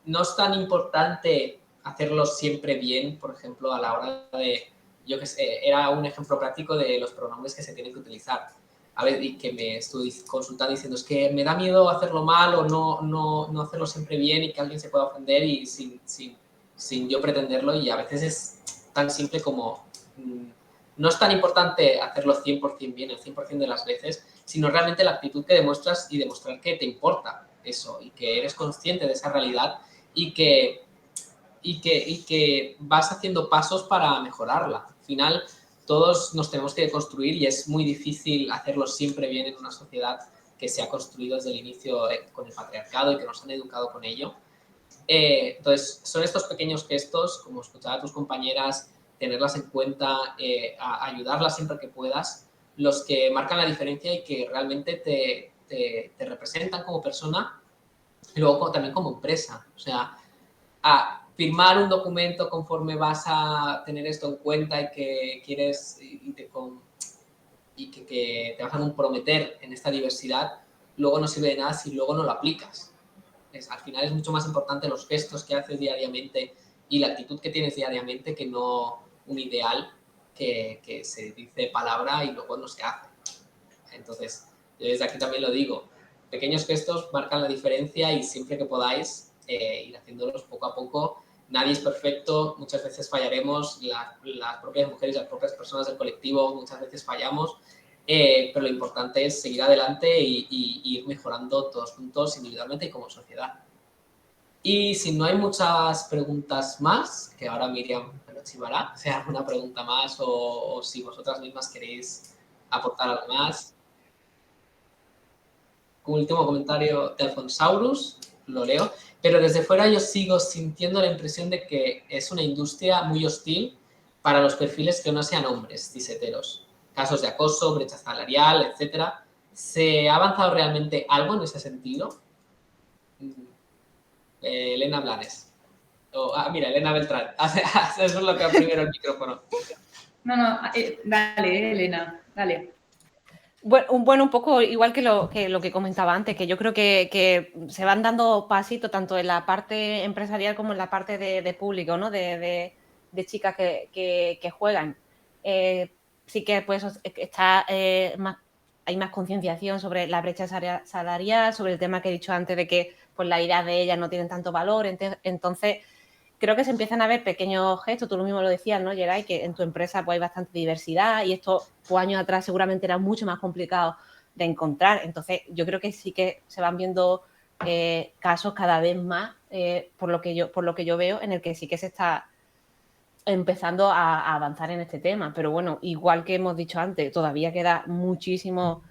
[SPEAKER 1] no es tan importante hacerlo siempre bien, por ejemplo, a la hora de, yo que sé, era un ejemplo práctico de los pronombres que se tienen que utilizar. A ver, y que me estuve consultando diciendo, es que me da miedo hacerlo mal o no hacerlo siempre bien y que alguien se pueda ofender y sin yo pretenderlo, y a veces es tan simple como... no es tan importante hacerlo 100% bien el 100% de las veces, sino realmente la actitud que demuestras y demostrar que te importa eso y que eres consciente de esa realidad y que vas haciendo pasos para mejorarla. Al final, todos nos tenemos que construir y es muy difícil hacerlo siempre bien en una sociedad que se ha construido desde el inicio con el patriarcado y que nos han educado con ello. Entonces, son estos pequeños gestos, como escuchar a tus compañeras, tenerlas en cuenta, ayudarlas siempre que puedas, los que marcan la diferencia y que realmente te representan como persona y luego también como empresa. O sea, firmar un documento conforme vas a tener esto en cuenta y que quieres que te vas a comprometer en esta diversidad, luego no sirve de nada si luego no lo aplicas. Al final es mucho más importante los gestos que haces diariamente y la actitud que tienes diariamente que no un ideal que se dice palabra y luego no se hace. Entonces, yo desde aquí también lo digo, pequeños gestos marcan la diferencia y siempre que podáis ir haciéndolos poco a poco. Nadie es perfecto, muchas veces fallaremos, las propias mujeres, las propias personas del colectivo muchas veces fallamos, pero lo importante es seguir adelante y ir mejorando todos juntos, individualmente y como sociedad. Y si no hay muchas preguntas más, que ahora Miriam me lo chivará, sea alguna pregunta más o si vosotras mismas queréis aportar algo más. Un último comentario de Alfonsaurus, lo leo, pero desde fuera yo sigo sintiendo la impresión de que es una industria muy hostil para los perfiles que no sean hombres ciseteros. Casos de acoso, brecha salarial, etcétera. ¿Se ha avanzado realmente algo en ese sentido? Elena Blanes. Mira, Elena Beltrán. Eso es lo que primero el micrófono.
[SPEAKER 2] No, dale, Elena, dale.
[SPEAKER 3] Bueno, un poco igual que lo que comentaba antes, que yo creo que se van dando pasitos tanto en la parte empresarial como en la parte de público, ¿no? De chicas que juegan. Sí que pues está hay más concienciación sobre la brecha salarial, sobre el tema que he dicho antes de que pues las ideas de ellas no tienen tanto valor. Entonces, creo que se empiezan a ver pequeños gestos, tú lo mismo lo decías, ¿no, Geray? Que en tu empresa pues, hay bastante diversidad y esto pues, años atrás seguramente era mucho más complicado de encontrar. Entonces, yo creo que sí que se van viendo casos cada vez más, por lo que yo veo, en el que sí que se está empezando a avanzar en este tema. Pero bueno, igual que hemos dicho antes, todavía queda muchísimo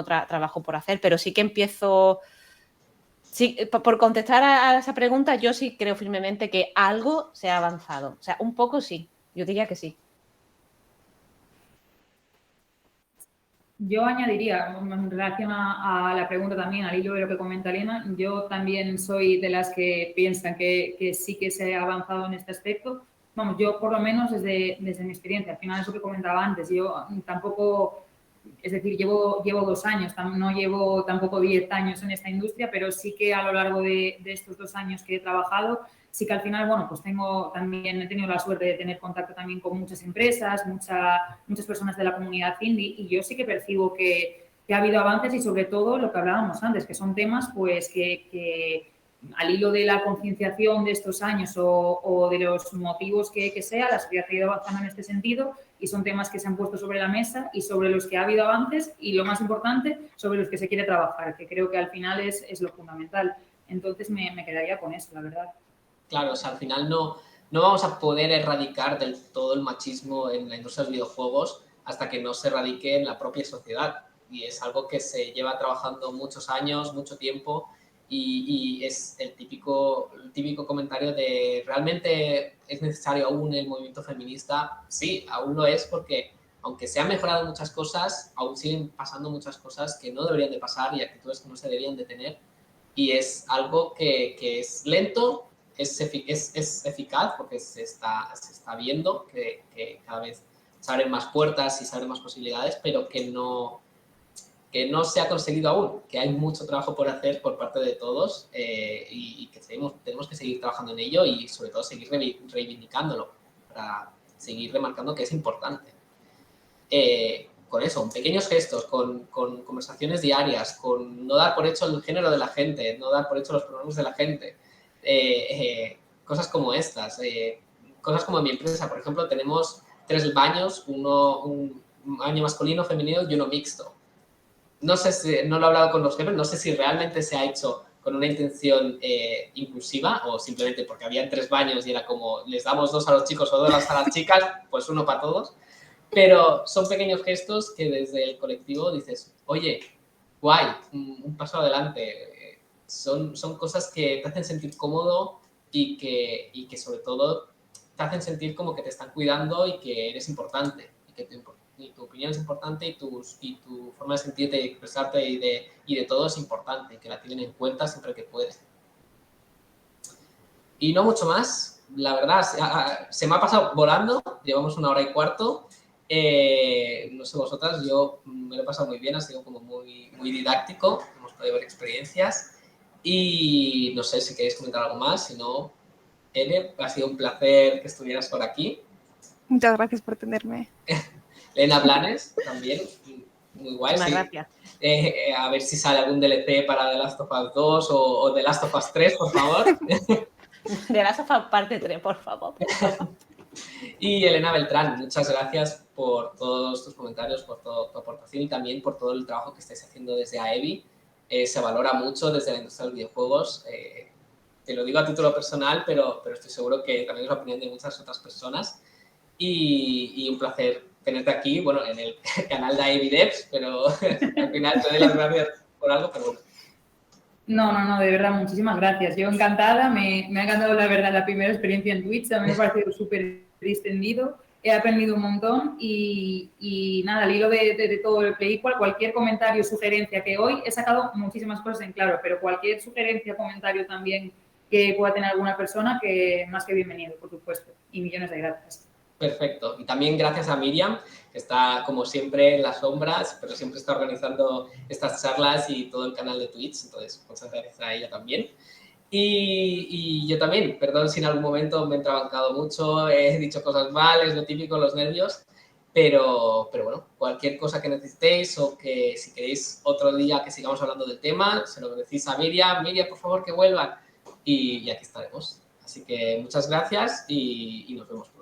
[SPEAKER 3] trabajo por hacer, pero sí que empiezo... Sí, por contestar a esa pregunta, yo sí creo firmemente que algo se ha avanzado. O sea, un poco sí, yo diría que sí.
[SPEAKER 2] Yo añadiría, en relación a la pregunta también, al hilo de lo que comenta Elena, yo también soy de las que piensan que sí que se ha avanzado en este aspecto. Vamos, yo por lo menos desde mi experiencia, al final eso que comentaba antes, yo tampoco, es decir, llevo 2 años, no llevo tampoco 10 años en esta industria, pero sí que a lo largo de estos 2 años que he trabajado, sí que al final, bueno, pues he tenido la suerte de tener contacto también con muchas empresas, muchas personas de la comunidad indie, y yo sí que percibo que ha habido avances y sobre todo lo que hablábamos antes, que son temas pues que al hilo de la concienciación de estos años o de los motivos que sea, la sociedad ha ido avanzando en este sentido y son temas que se han puesto sobre la mesa y sobre los que ha habido avances y, lo más importante, sobre los que se quiere trabajar, que creo que al final es lo fundamental. Entonces me quedaría con eso, la verdad.
[SPEAKER 1] Claro, o sea, al final no vamos a poder erradicar del todo el machismo en la industria de los videojuegos hasta que no se erradique en la propia sociedad. Y es algo que se lleva trabajando muchos años, mucho tiempo, y es el típico comentario de ¿realmente es necesario aún el movimiento feminista? Sí, aún lo es porque aunque se han mejorado muchas cosas, aún siguen pasando muchas cosas que no deberían de pasar y actitudes que no se deberían de tener. Y es algo que es lento, es eficaz porque se está viendo que cada vez se abren más puertas y se abren más posibilidades, pero que no se ha conseguido aún, que hay mucho trabajo por hacer por parte de todos y que tenemos que seguir trabajando en ello y sobre todo seguir reivindicándolo para seguir remarcando que es importante. Con eso, con pequeños gestos, con conversaciones diarias, con no dar por hecho el género de la gente, no dar por hecho los pronombres de la gente, cosas como estas, cosas como en mi empresa, por ejemplo, tenemos 3 baños, un baño masculino, femenino y uno mixto. No sé si, no lo he hablado con los jefes, no sé si realmente se ha hecho con una intención inclusiva o simplemente porque habían 3 baños y era como, les damos 2 a los chicos o 2 a las chicas, pues uno para todos. Pero son pequeños gestos que desde el colectivo dices, oye, guay, un paso adelante. Son cosas que te hacen sentir cómodo y que sobre todo te hacen sentir como que te están cuidando y que eres importante. Y que tu opinión es importante y tu forma de sentirte, de expresarte y de todo es importante. Y que la tienen en cuenta siempre que puedes. Y no mucho más. La verdad, se me ha pasado volando. Llevamos 1 hora y cuarto. No sé vosotras, yo me lo he pasado muy bien, ha sido como muy didáctico, hemos podido ver experiencias y no sé si queréis comentar algo más, si no, Ele, ha sido un placer que estuvieras por aquí.
[SPEAKER 4] Muchas gracias por tenerme.
[SPEAKER 1] Elena Blanes, también, muy guay.
[SPEAKER 3] Muchas
[SPEAKER 1] sí.
[SPEAKER 3] gracias.
[SPEAKER 1] A ver si sale algún DLC para The Last of Us 2 o The Last of Us 3, por favor.
[SPEAKER 3] De Last of Us parte 3, por favor.
[SPEAKER 1] Y Elena Beltrán, muchas gracias por todos tus comentarios, por toda tu aportación y también por todo el trabajo que estáis haciendo desde AEBI. Se valora mucho desde la industria de los videojuegos. Te lo digo a título personal, pero estoy seguro que también es la opinión de muchas otras personas. Y un placer tenerte aquí, bueno, en el canal de AEBI Devs, pero al final te doy las gracias por algo, pero bueno.
[SPEAKER 2] No, de verdad, muchísimas gracias. Yo encantada, me ha encantado la verdad la primera experiencia en Twitch, a mí me ha parecido súper distendido, he aprendido un montón y nada, al hilo de todo el Play Equal, cualquier comentario, sugerencia, que hoy he sacado muchísimas cosas en claro, pero cualquier sugerencia, comentario también que pueda tener alguna persona, que más que bienvenido, por supuesto. Y millones de gracias.
[SPEAKER 1] Perfecto. Y también gracias a Miriam, que está como siempre en las sombras, pero siempre está organizando estas charlas y todo el canal de Twitch. Entonces, muchas gracias a ella también. Y yo también, perdón si en algún momento me he entrabancado mucho, he dicho cosas mal, es lo típico, los nervios, pero bueno, cualquier cosa que necesitéis o que si queréis otro día que sigamos hablando del tema, se lo decís a Miriam, Miriam, por favor, que vuelvan y aquí estaremos. Así que muchas gracias y nos vemos pronto.